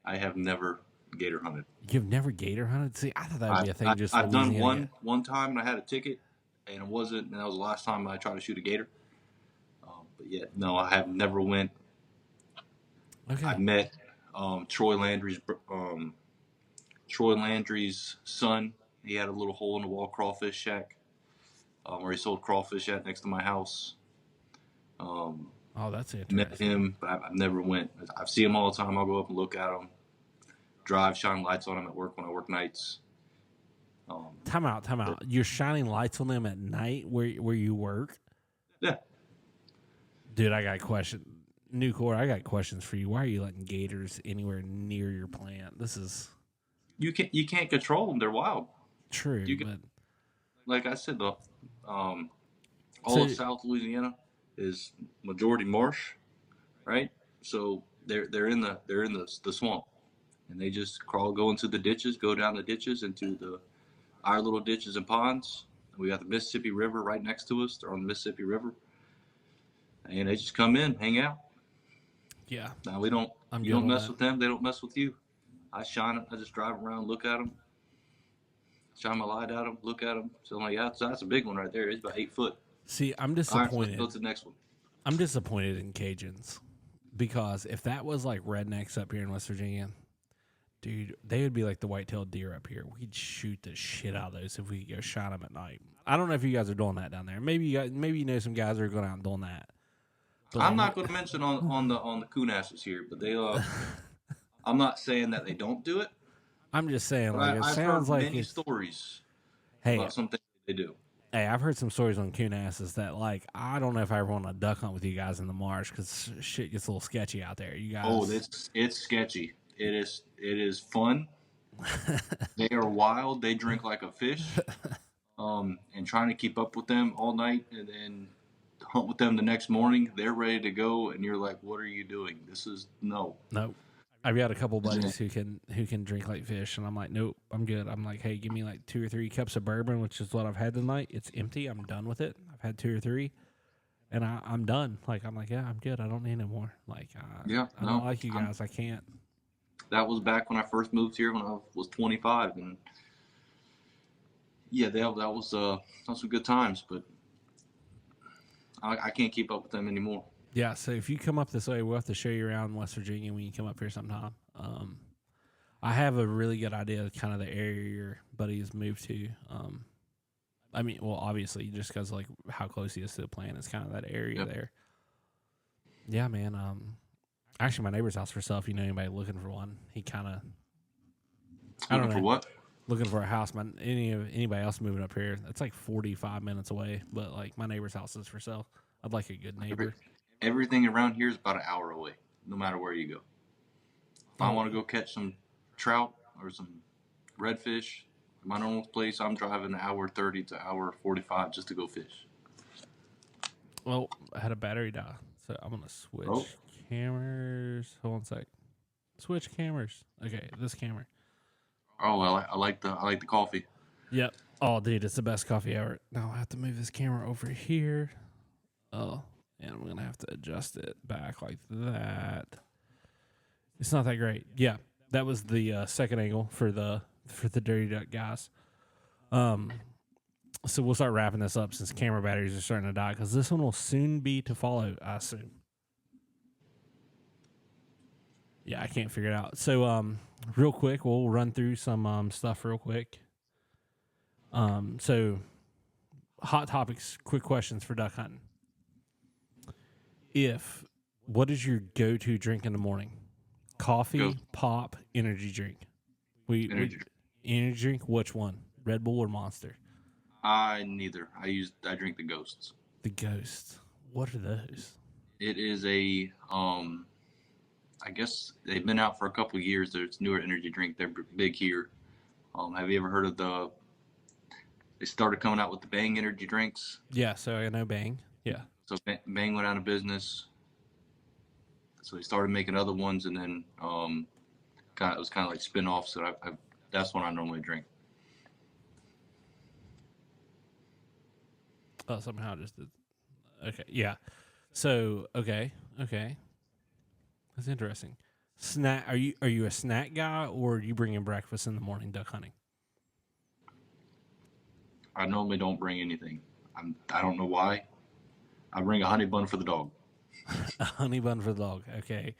C: I have never gator hunted.
A: You've never gator hunted? See, I thought that would be a thing.
C: I've done one time and I had a ticket, and that was the last time I tried to shoot a gator. But yeah, no, I have never went.
A: Okay.
C: I met Troy Landry's son. He had a little hole in the wall crawfish shack where he sold crawfish at next to my house.
A: Oh, that's interesting.
C: Met him, but I've never went. I see him all the time. I'll go up and look at him. Drive, shine lights on him at work when I work nights.
A: Time out. You're shining lights on them at night where you work?
C: Yeah.
A: Dude, I got a question. Nucor, I got questions for you. Why are you letting gators anywhere near your plant? This is
C: you can't control them. They're wild.
A: true,
C: You can,
A: but
C: like I said, all
A: so
C: of South Louisiana is majority marsh, right? So they're in the swamp, and they just go into the ditches, go down the ditches into our little ditches and ponds. We got the Mississippi River right next to us. They're on the Mississippi River, and they just come in, hang out.
A: yeah,
C: Now we don't.
A: I'm
C: You
A: good
C: don't
A: on
C: mess
A: that.
C: with them. They don't mess with you. I shine it. I just drive around, look at them, shine my light at them, look at them. So I'm like, yeah, that's a big one right there. It's about 8 foot.
A: See, I'm
C: All right, so let's
A: disappointed.
C: go to the next one.
A: I'm disappointed in Cajuns because if that was like rednecks up here in West Virginia, dude, they would be like the white-tailed deer up here. We'd shoot the shit out of those if we could go shot them at night. I don't know if you guys are doing that down there. Maybe you know some guys that are going out and doing that. But
C: I'm not going to mention on the coon asses here, but they I'm not saying that they don't do it,
A: I'm just saying,
C: but
A: like it
C: I've
A: sounds
C: heard
A: like
C: many
A: it's,
C: stories
A: hey,
C: about something they do.
A: hey, I've heard some stories on coon asses that like I don't know if I ever want to duck hunt with you guys in the marsh because shit gets a little sketchy out there. You guys,
C: Oh, it's sketchy. It is fun. They are wild. They drink like a fish. And trying to keep up with them all night and then hunt with them the next morning, they're ready to go, and you're like, "What are you doing? This is no."
A: nope. I've got a couple buddies who can drink like fish, and I'm like, nope, I'm good. I'm like, hey, give me like 2 or 3 cups of bourbon, which is what I've had tonight. It's empty. I'm done with it. I've had 2 or 3, and I'm done. Like I'm like, yeah, I'm good. I don't need any more. Like,
C: Yeah,
A: I don't like you guys. I can't.
C: That was back when I first moved here when I was 25, and yeah, that was some good times, but I can't keep up with them anymore.
A: Yeah. So if you come up this way, we'll have to show you around West Virginia when you come up here sometime. I have a really good idea of kind of the area your buddy has moved to. I mean, well, obviously, just because like how close he is to the plant, it's kind of that area there. Yeah, man. Actually, my neighbor's house for sale. If you know anybody looking for one, he kind of. I don't know.
C: For what?
A: Looking for a house. Anybody else moving up here? It's like 45 minutes away, but like my neighbor's house is for sale. I'd like a good neighbor.
C: Everything around here is about an hour away, no matter where you go. If I want to go catch some trout or some redfish, my normal place, I'm driving an hour 30 to hour 45 just to go fish.
A: Well, I had a battery die, so I'm gonna switch cameras. Hold on a sec. Switch cameras. Okay, this camera.
C: Oh, well, I like the coffee.
A: Yep. Oh, dude, it's the best coffee ever. Now I have to move this camera over here. Oh, and I'm gonna have to adjust it back like that. It's not that great. Yeah, that was the second angle for the Dirty Duck guys. So we'll start wrapping this up since camera batteries are starting to die because this one will soon be to follow, I assume. Yeah, I can't figure it out. So, real quick, we'll run through some stuff real quick. So, hot topics, quick questions for duck hunting. What is your go-to drink in the morning? Coffee, pop, energy drink. Energy drink. Which one? Red Bull or Monster?
C: Neither. I drink the Ghosts.
A: The Ghost. What are those?
C: It is a I guess they've been out for a couple of years. There's newer energy drink. They're big here. Have you ever heard of they started coming out with the Bang energy drinks?
A: Yeah, so I know Bang. Yeah.
C: So Bang went out of business. So they started making other ones, and then it was kind of like spin-offs. So that's what I normally drink.
A: Oh, somehow just did. Okay, yeah. So okay. That's interesting. Snack? Are you a snack guy, or are you bringing breakfast in the morning duck hunting?
C: I normally don't bring anything. I don't know why. I bring a honey bun for the dog.
A: A honey bun for the dog. Okay.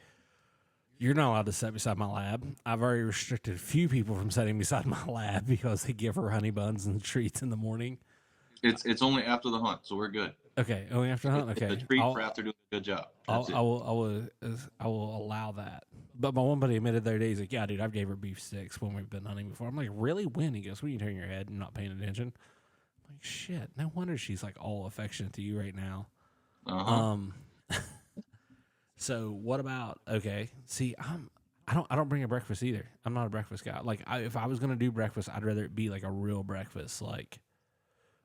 A: You're not allowed to sit beside my lab. I've already restricted a few people from sitting beside my lab because they give her honey buns and treats in the morning.
C: It's only after the hunt, so we're good.
A: Okay, only after hunt. Okay,
C: it's a treat for after doing a good job.
A: I will allow that. But my one buddy admitted the other day, he's like, "Yeah, dude, I've gave her beef sticks when we've been hunting before." I'm like, "Really? When?" He goes, "When you turn your head and not paying attention." I'm like, "Shit, no wonder she's like all affectionate to you right now."
C: Uh-huh.
A: So what about okay? See, I don't bring a breakfast either. I'm not a breakfast guy. Like if I was gonna do breakfast, I'd rather it be like a real breakfast. Like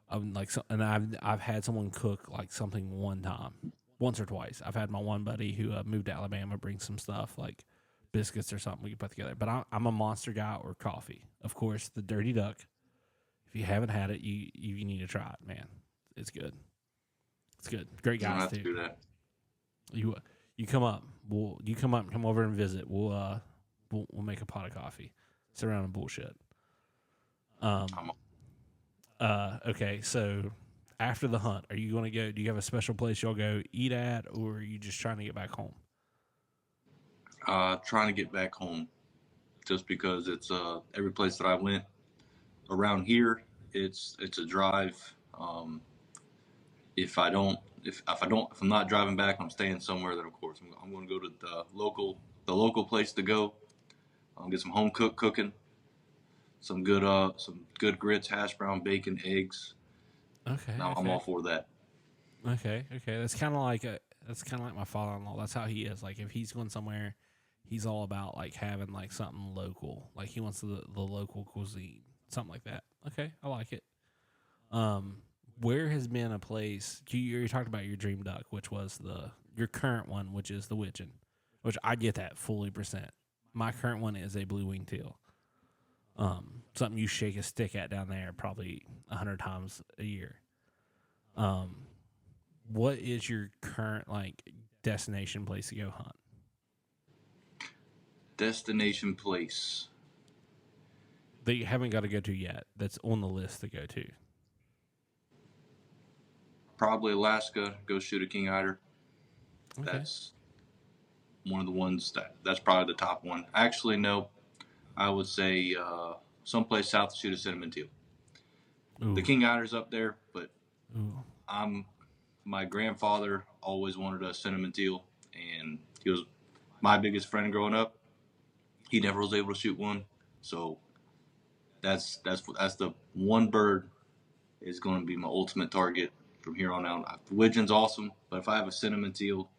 A: and I've had someone cook like something one time, once or twice. I've had my one buddy who moved to Alabama bring some stuff like biscuits or something we could put together. But I'm a monster guy or coffee. Of course, the Dirty Duck. If you haven't had it, you need to try it, man. It's good. It's good. Great
C: I don't
A: guys
C: have to
A: too.
C: do that.
A: You come up. Come over and visit. We'll make a pot of coffee. Sit around and bullshit. Okay, so after the hunt, are you going to go? Do you have a special place you'll go eat at, or are you just trying to get back home?
C: Trying to get back home, just because it's every place that I went around here, it's a drive. If I'm not driving back, I'm staying somewhere. Then of course I'm going to go to the local place to go. Get some home cooked cooking, some good grits, hash brown, bacon, eggs.
A: Okay,
C: Now I'm all for that.
A: Okay. That's kind of like my father-in-law. That's how he is. Like if he's going somewhere, he's all about like having like something local. Like he wants the local cuisine, something like that. Okay, I like it. Where has been a place you talked about your dream duck, which was your current one, which is the widgeon, which I get that fully %. My current one is a blue wing teal. Something you shake a stick at down there probably 100 times a year. What is your current like destination place to go hunt?
C: Destination place
A: That you haven't got to go to yet. That's on the list to go to.
C: probably Alaska. Go shoot a king eider.
A: Okay.
C: That's one of the ones that's probably the top one. Actually, no, I would say someplace south to shoot a cinnamon teal.
A: Ooh.
C: The king eider's up there, but
A: Ooh.
C: my grandfather always wanted a cinnamon teal, and he was my biggest friend growing up. He never was able to shoot one, so that's the one bird is going to be my ultimate target from here on out. The widgeon's awesome, but if I have a cinnamon teal,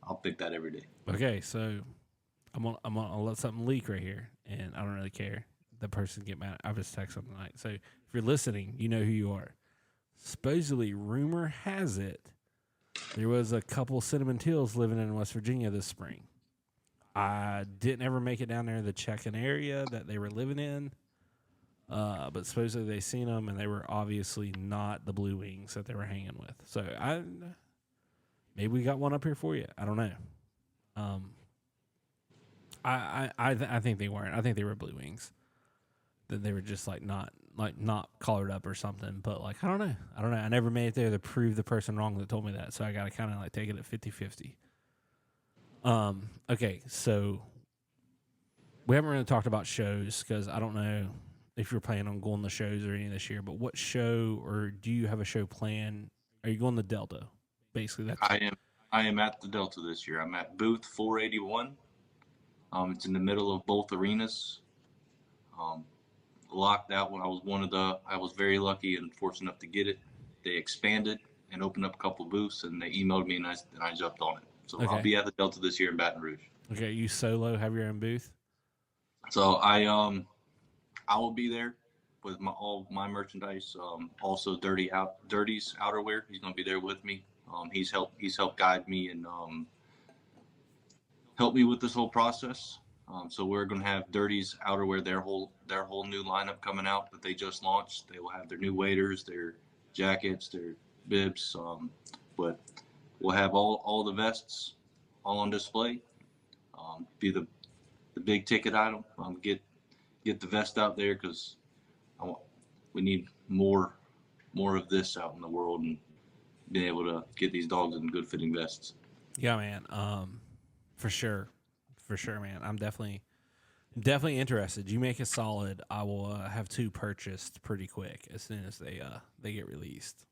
C: I'll pick that every day.
A: Okay, so I'll let something leak right here, and I don't really care. The person get mad. I just text something tonight. So if you're listening, you know who you are. Supposedly, rumor has it there was a couple cinnamon teals living in West Virginia this spring. I didn't ever make it down there to check an area that they were living in, but supposedly they seen them, and they were obviously not the blue wings that they were hanging with. So maybe we got one up here for you. I don't know. I think they weren't. I think they were blue wings. That they were just not collared up or something. But like I don't know. I never made it there to prove the person wrong that told me that. So I gotta kind of like take it at 50-50. Okay, so we haven't really talked about shows because I don't know if you're planning on going to shows or any this year. But what show, or do you have a show planned? Are you going to Delta? Basically, that's
C: I am at the Delta this year. I'm at booth 481. It's in the middle of both arenas. Locked out when I was very lucky and fortunate enough to get it. They expanded and opened up a couple booths, and they emailed me, and I jumped on it. So okay. I'll be at the Delta this year in Baton Rouge. Okay,
A: you solo have your own booth?
C: So I will be there with all my merchandise. Also Dirty's outerwear. He's going to be there with me. He's helped guide me and help me with this whole process. So we're going to have Dirty's outerwear, their whole new lineup coming out that they just launched. They will have their new waders, their jackets, their bibs, but we'll have all the vests all on display. Be the big ticket item. Get the vest out there because we need more of this out in the world and being able to get these dogs in good fitting vests.
A: Yeah, man. For sure, man. I'm definitely interested. You make it solid. I will have 2 purchased pretty quick as soon as they get released.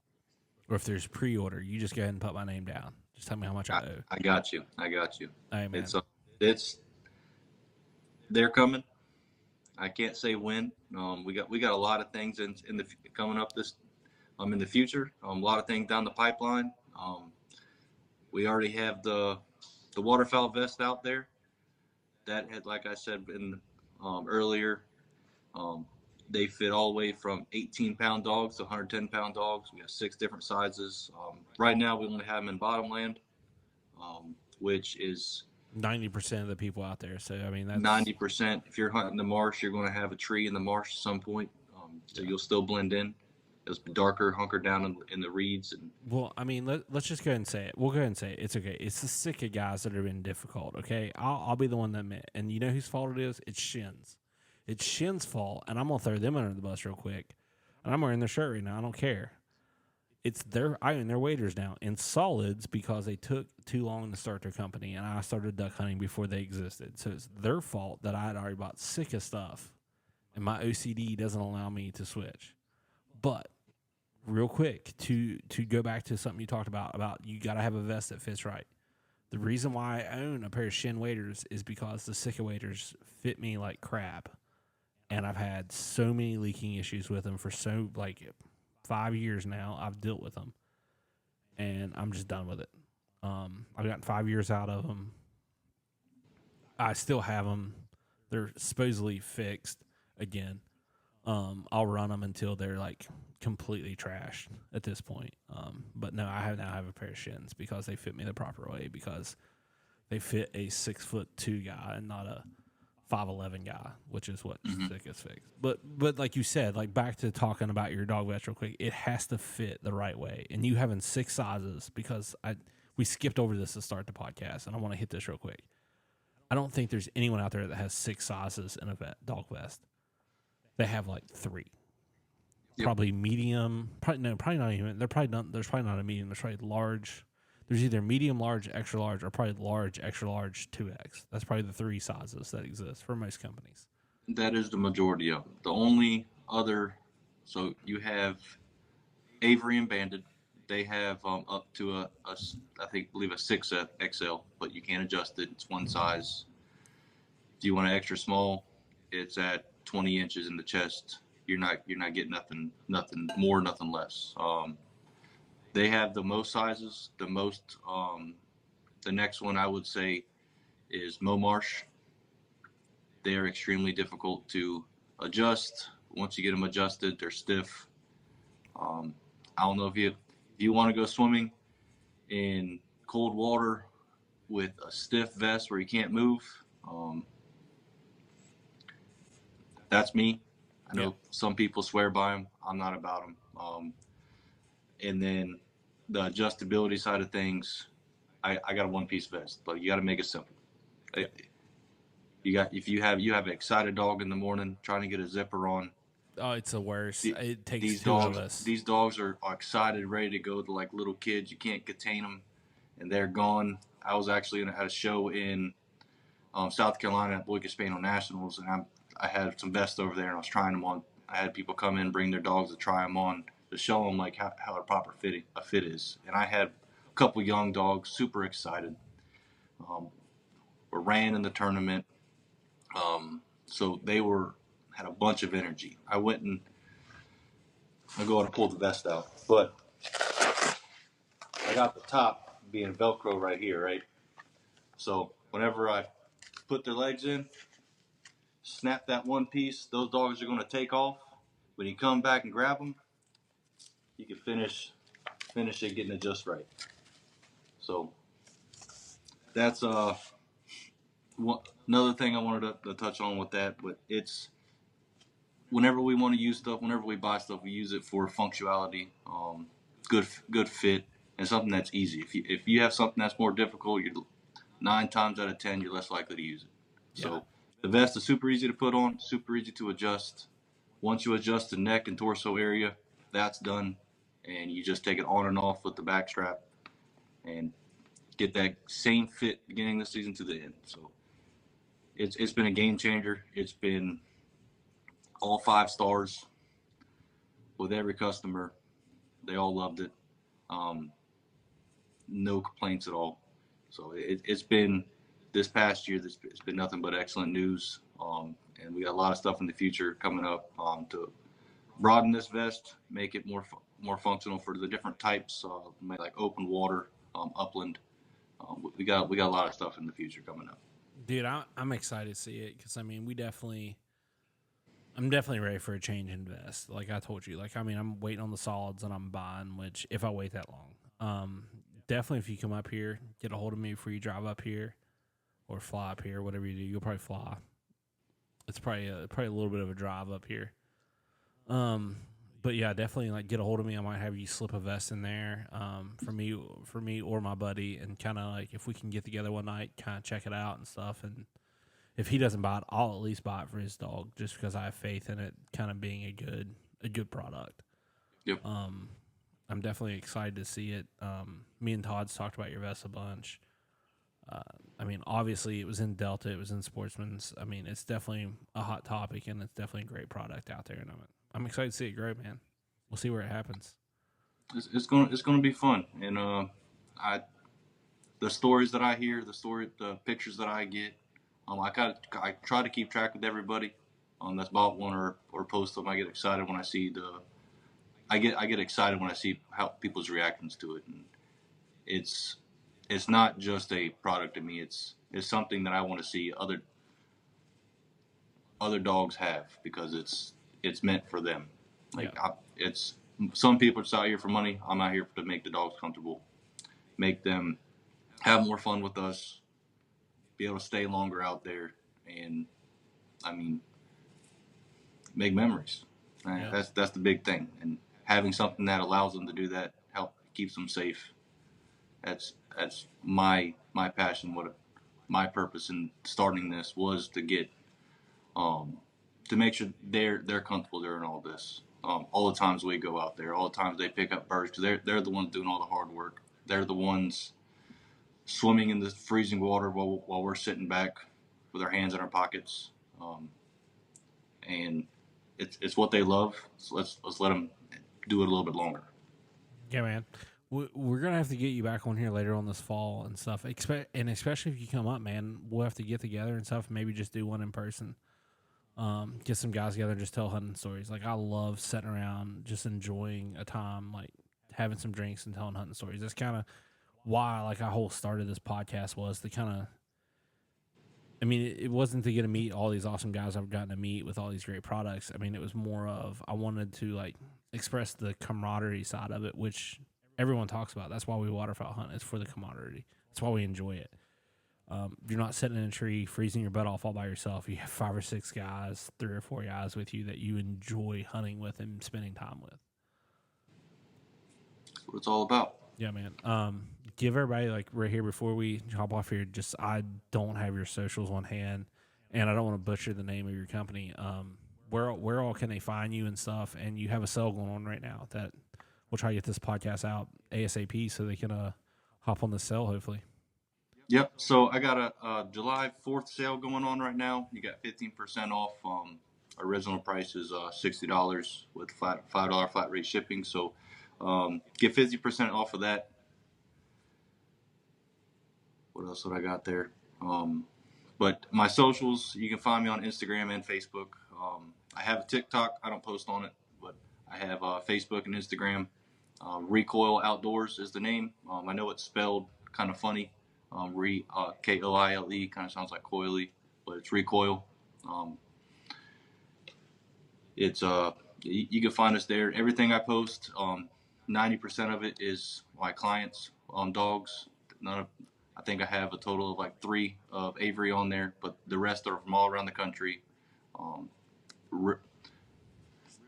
A: Or if there's pre-order, you just go ahead and put my name down. Just tell me how much I owe.
C: I got you. All
A: right, man.
C: They're coming. I can't say when. We got a lot of things coming up in the future. A lot of things down the pipeline. We already have the the waterfowl vest out there, that had, like I said earlier, um, they fit all the way from 18-pound dogs to 110-pound dogs. We have 6 different sizes. Right now, we only have them in bottomland, which is
A: 90% of the people out there. So I mean, that's
C: 90%. If you're hunting the marsh, you're going to have a tree in the marsh at some point, so you'll still blend in. It's darker, hunker down in the reeds. And
A: well, I mean, let's just go ahead and say it. We'll go ahead and say it. It's okay. It's the Sika guys that have been difficult. Okay, I'll be the one that admit. And you know whose fault it is? It's Shin's. It's Shin's fault, and I'm gonna throw them under the bus real quick. And I'm wearing their shirt right now. I don't care. I own their waders now in solids because they took too long to start their company, and I started duck hunting before they existed. So it's their fault that I had already bought Sika stuff, and my OCD doesn't allow me to switch. But real quick, to go back to something you talked about you got to have a vest that fits right. The reason why I own a pair of Shin waders is because the Sika waders fit me like crap, and I've had so many leaking issues with them for 5 years now. I've dealt with them, and I'm just done with it. I've gotten 5 years out of them. I still have them. They're supposedly fixed again. I'll run them until they're like completely trashed at this point. But no, I now have a pair of Shins because they fit me the proper way, because they fit a 6'2" guy and not a 5'11" guy, which is what Stick is fixed. But like you said, like back to talking about your dog vest real quick, it has to fit the right way. And you having 6 sizes, because we skipped over this to start the podcast, and I want to hit this real quick. I don't think there's anyone out there that has 6 sizes in a dog vest. They have like 3. Yep. Probably medium. Probably not even. There's probably not a medium. There's probably large. There's either medium, large, extra large, or probably large, extra large, 2X. That's probably the 3 sizes that exist for most companies.
C: That is the majority of them. The only other, so you have Avery and Banded. They have up to a 6XL, but you can't adjust it. It's one size. If you want an extra small, it's at 20 inches in the chest. You're not getting nothing more, nothing less. They have the most sizes. The next one I would say is Momarsh. They are extremely difficult to adjust. Once you get them adjusted, they're stiff. I don't know if you want to go swimming in cold water with a stiff vest where you can't move. That's me. I know some people swear by them. I'm not about them. And then the adjustability side of things, I got a one-piece vest, but you got to make it simple. If you have an excited dog in the morning trying to get a zipper on.
A: Oh, it's the worst. It takes
C: these
A: 2
C: dogs,
A: of us.
C: These dogs are excited, ready to go. They're like little kids. You can't contain them, and they're gone. I was actually at a show in South Carolina at Boykin Spaniel Nationals, and I had some vests over there, and I was trying them on. I had people come in, bring their dogs to try them on, to show them like how a proper fit is. And I had a couple young dogs, super excited. Ran in the tournament, so they had a bunch of energy. I go and pull the vest out, but I got the top being Velcro right here, right? So whenever I put their legs in, snap that one piece, those dogs are going to take off. When you come back and grab them, you can finish it getting it just right. So that's another thing I wanted to touch on with that. But it's whenever we want to use stuff, whenever we buy stuff, we use it for functionality, good fit, and something that's easy. If you have something that's more difficult, you're 9 times out of 10 you're less likely to use it. Yeah. So the vest is super easy to put on, super easy to adjust. Once you adjust the neck and torso area, that's done, and you just take it on and off with the back strap and get that same fit beginning of the season to the end. So it's been a game changer. It's been all 5 stars with every customer. They all loved it. No complaints at all. So it's been this past year. It's been nothing but excellent news. And we got a lot of stuff in the future coming up to broaden this vest, make it more functional for the different types, like open water, upland, We got a lot of stuff in the future coming up.
A: Dude, I'm excited to see it because I'm definitely ready for a change in vest. Like I told you, I'm waiting on the solids and I'm buying. Which if I wait that long, definitely if you come up here, get a hold of me before you drive up here or fly up here, whatever you do. You'll probably fly. It's probably a little bit of a drive up here. But yeah, definitely like get a hold of me. I might have you slip a vest in there, for me or my buddy, and kind of like if we can get together one night, kind of check it out and stuff. And if he doesn't buy it, I'll at least buy it for his dog, just because I have faith in it, kind of being a good product.
C: Yep.
A: I'm definitely excited to see it. Me and Todd's talked about your vest a bunch. Obviously it was in Delta, it was in Sportsman's. It's definitely a hot topic, and it's definitely a great product out there. And I'm excited to see it grow, man. We'll see where it happens.
C: It's gonna be fun, and the stories that I hear, the pictures that I get, I try to keep track with everybody that's bought one or post them. I get excited when I see I get excited when I see how people's reactions to it, and it's not just a product to me. It's something that I want to see other dogs have, because it's meant for them. It's some people are just out here for money. I'm out here to make the dogs comfortable, make them have more fun with us, be able to stay longer out there, and make memories.
A: Yeah.
C: That's the big thing, and having something that allows them to do that, keeps them safe. That's my passion. What my purpose in starting this was to get to make sure they're comfortable during all this. All the times we go out there, all the times they pick up birds, because they're the ones doing all the hard work. They're the ones swimming in the freezing water while we're sitting back with our hands in our pockets, and it's what they love. So let's let them do it a little bit longer.
A: Yeah, man. We're gonna have to get you back on here later on this fall and stuff. And especially if you come up, man, we'll have to get together and stuff. Maybe just do one in person. Get some guys together and just tell hunting stories. Like, I love sitting around just enjoying a time, like having some drinks and telling hunting stories. That's kind of why, like, I whole started this podcast, was to kind of. It wasn't to get to meet all these awesome guys I've gotten to meet with all these great products. It was more of, I wanted to like express the camaraderie side of it, which everyone talks about. That's why we waterfowl hunt. It's for the camaraderie. That's why we enjoy it. You're not sitting in a tree freezing your butt off all by yourself. You have 5 or 6 guys, 3 or 4 guys with you that you enjoy hunting with and spending time with.
C: That's what it's all about.
A: Yeah, man. Give everybody, like, right here before we hop off here, just, I don't have your socials on hand, and I don't want to butcher the name of your company. Where all can they find you and stuff? And you have a sale going on right now that we'll try to get this podcast out ASAP so they can hop on the sale, hopefully.
C: Yep. So I got a July 4th sale going on right now. You got 15% off. Original price is $60 with $5 flat rate shipping. So get 50% off of that. What else would I got there? But my socials, you can find me on Instagram and Facebook. I have a TikTok. I don't post on it, but I have Facebook and Instagram. ReKoile Outdoors is the name. I know it's spelled kind of funny. Koile, kind of sounds like Koile, but it's ReKoile. It's you can find us there. Everything I post, 90% of it is my clients' dogs. I think I have a total of like 3 of Avery on there, but the rest are from all around the country.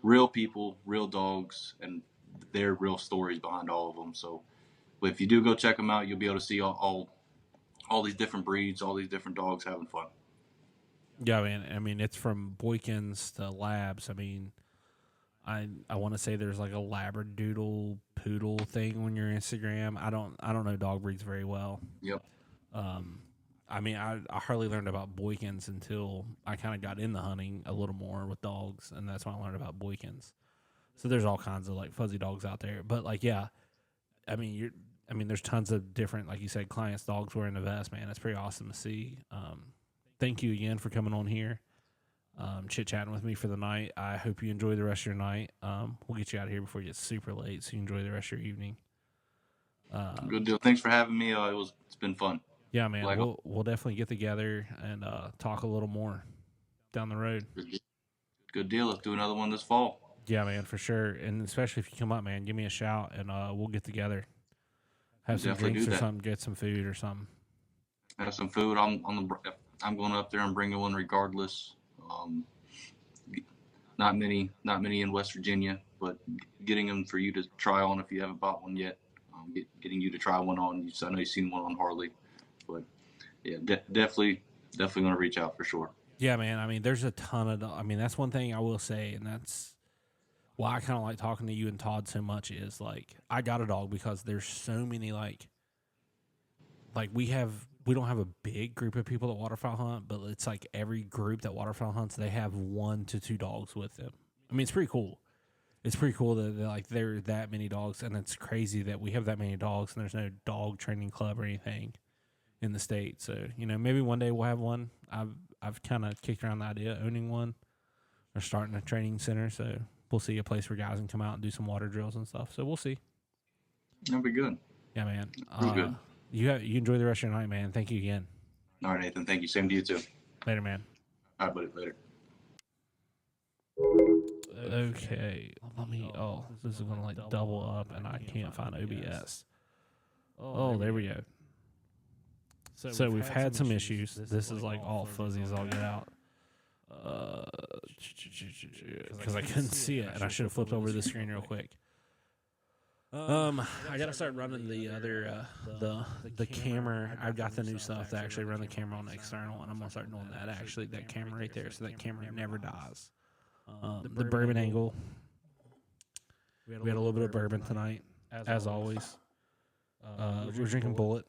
C: Real people, real dogs, and their real stories behind all of them. So if you do go check them out, you'll be able to see all these different breeds, all these different dogs having fun.
A: Yeah, man. It's from Boykins to Labs. I want to say there's like a Labradoodle poodle thing on your Instagram. I don't know dog breeds very well.
C: Yep.
A: I hardly learned about Boykins until I kind of got into hunting a little more with dogs, and that's when I learned about Boykins. So there's all kinds of like fuzzy dogs out there, but like, yeah, there's tons of different, like you said, clients' dogs wearing the vest, man. It's pretty awesome to see. Thank you again for coming on here, chit-chatting with me for the night. I hope you enjoy the rest of your night. We'll get you out of here before it gets super late, so you enjoy the rest of your evening.
C: Good deal. Thanks for having me. It's been fun.
A: Yeah, man.
C: Like,
A: We'll definitely get together and talk a little more down the road.
C: good deal. Let's do another one this fall.
A: Yeah, man, for sure. And especially if you come up, man, give me a shout and we'll get together. Have some
C: Definitely
A: drinks
C: do
A: or
C: that.
A: something, get some food or something.
C: Have some food. I'm going up there and bringing one regardless. Not many in West Virginia, but getting them for you to try on if you haven't bought one yet. Getting you to try one on. I know you've seen one on Harley, but yeah, definitely going to reach out for sure.
A: Yeah, man. I mean, there's a ton of. I mean, that's one thing I will say, and that's why I kind of like talking to you and Todd so much. Is like I got a dog because there's so many like we don't have a big group of people that waterfowl hunt, but it's like every group that waterfowl hunts, they have 1 to 2 dogs with them. I mean, it's pretty cool. It's pretty cool that there are that many dogs, and it's crazy that we have that many dogs, and there's no dog training club or anything in the state. So, you know, maybe one day we'll have one. I've kind of kicked around the idea of owning one or starting a training center. So we'll see, a place where guys can come out and do some water drills and stuff. So we'll see.
C: That'll be good.
A: Yeah, man.
C: Real good.
A: You enjoy the rest of your night, man. Thank you again.
C: All right, Nathan. Thank you. Same to you too.
A: Later, man.
C: All right, buddy. Later.
A: Okay, let me. Oh, this is gonna like double up, and I can't find OBS. Oh, there we go. So we've had some issues. This is like all fuzzy as all get out. Because I couldn't see it, and I should have flipped over the screen real quick. I gotta start running the other the camera. I've got the new stuff to actually run the camera on external, and I'm gonna start doing that. Actually, that camera right there, so that camera never dies. The bourbon angle. We had a little bit of bourbon tonight, as always. We're drinking Bullet,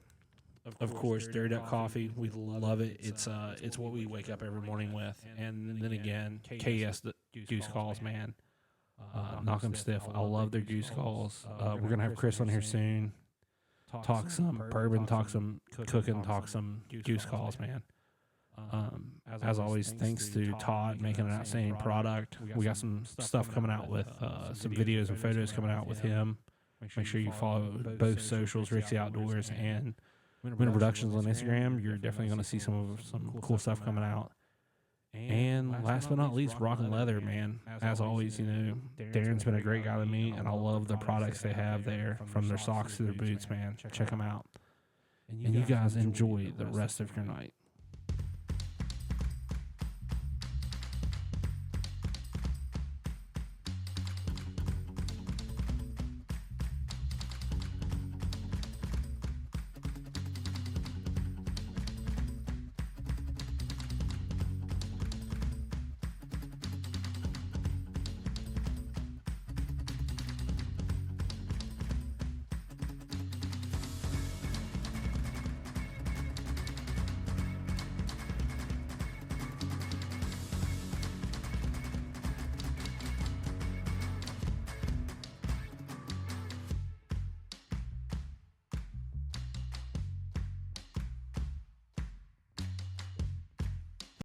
A: of course. Dairy Duck coffee, we love it. It's what we wake up every morning with. And then again, KS Goose Calls, man. Knock 'em stiff. I love their goose calls. We're gonna have Chris on here soon. Talk some bourbon, talk some cooking, talk some goose calls, man. As always, thanks to Todd making an outstanding product. We got some stuff coming out with some videos and photos coming out with him. Make sure you follow both socials, ReKoile Outdoors and Winter Productions on Instagram. You're definitely going to see some cool stuff coming out. And last but not least, Rock and Leather, man. As always, you know, Darren's been a great guy to me, and I love the products they have there, from their socks to their boots, man. Check them out. And you guys enjoy the rest of your night.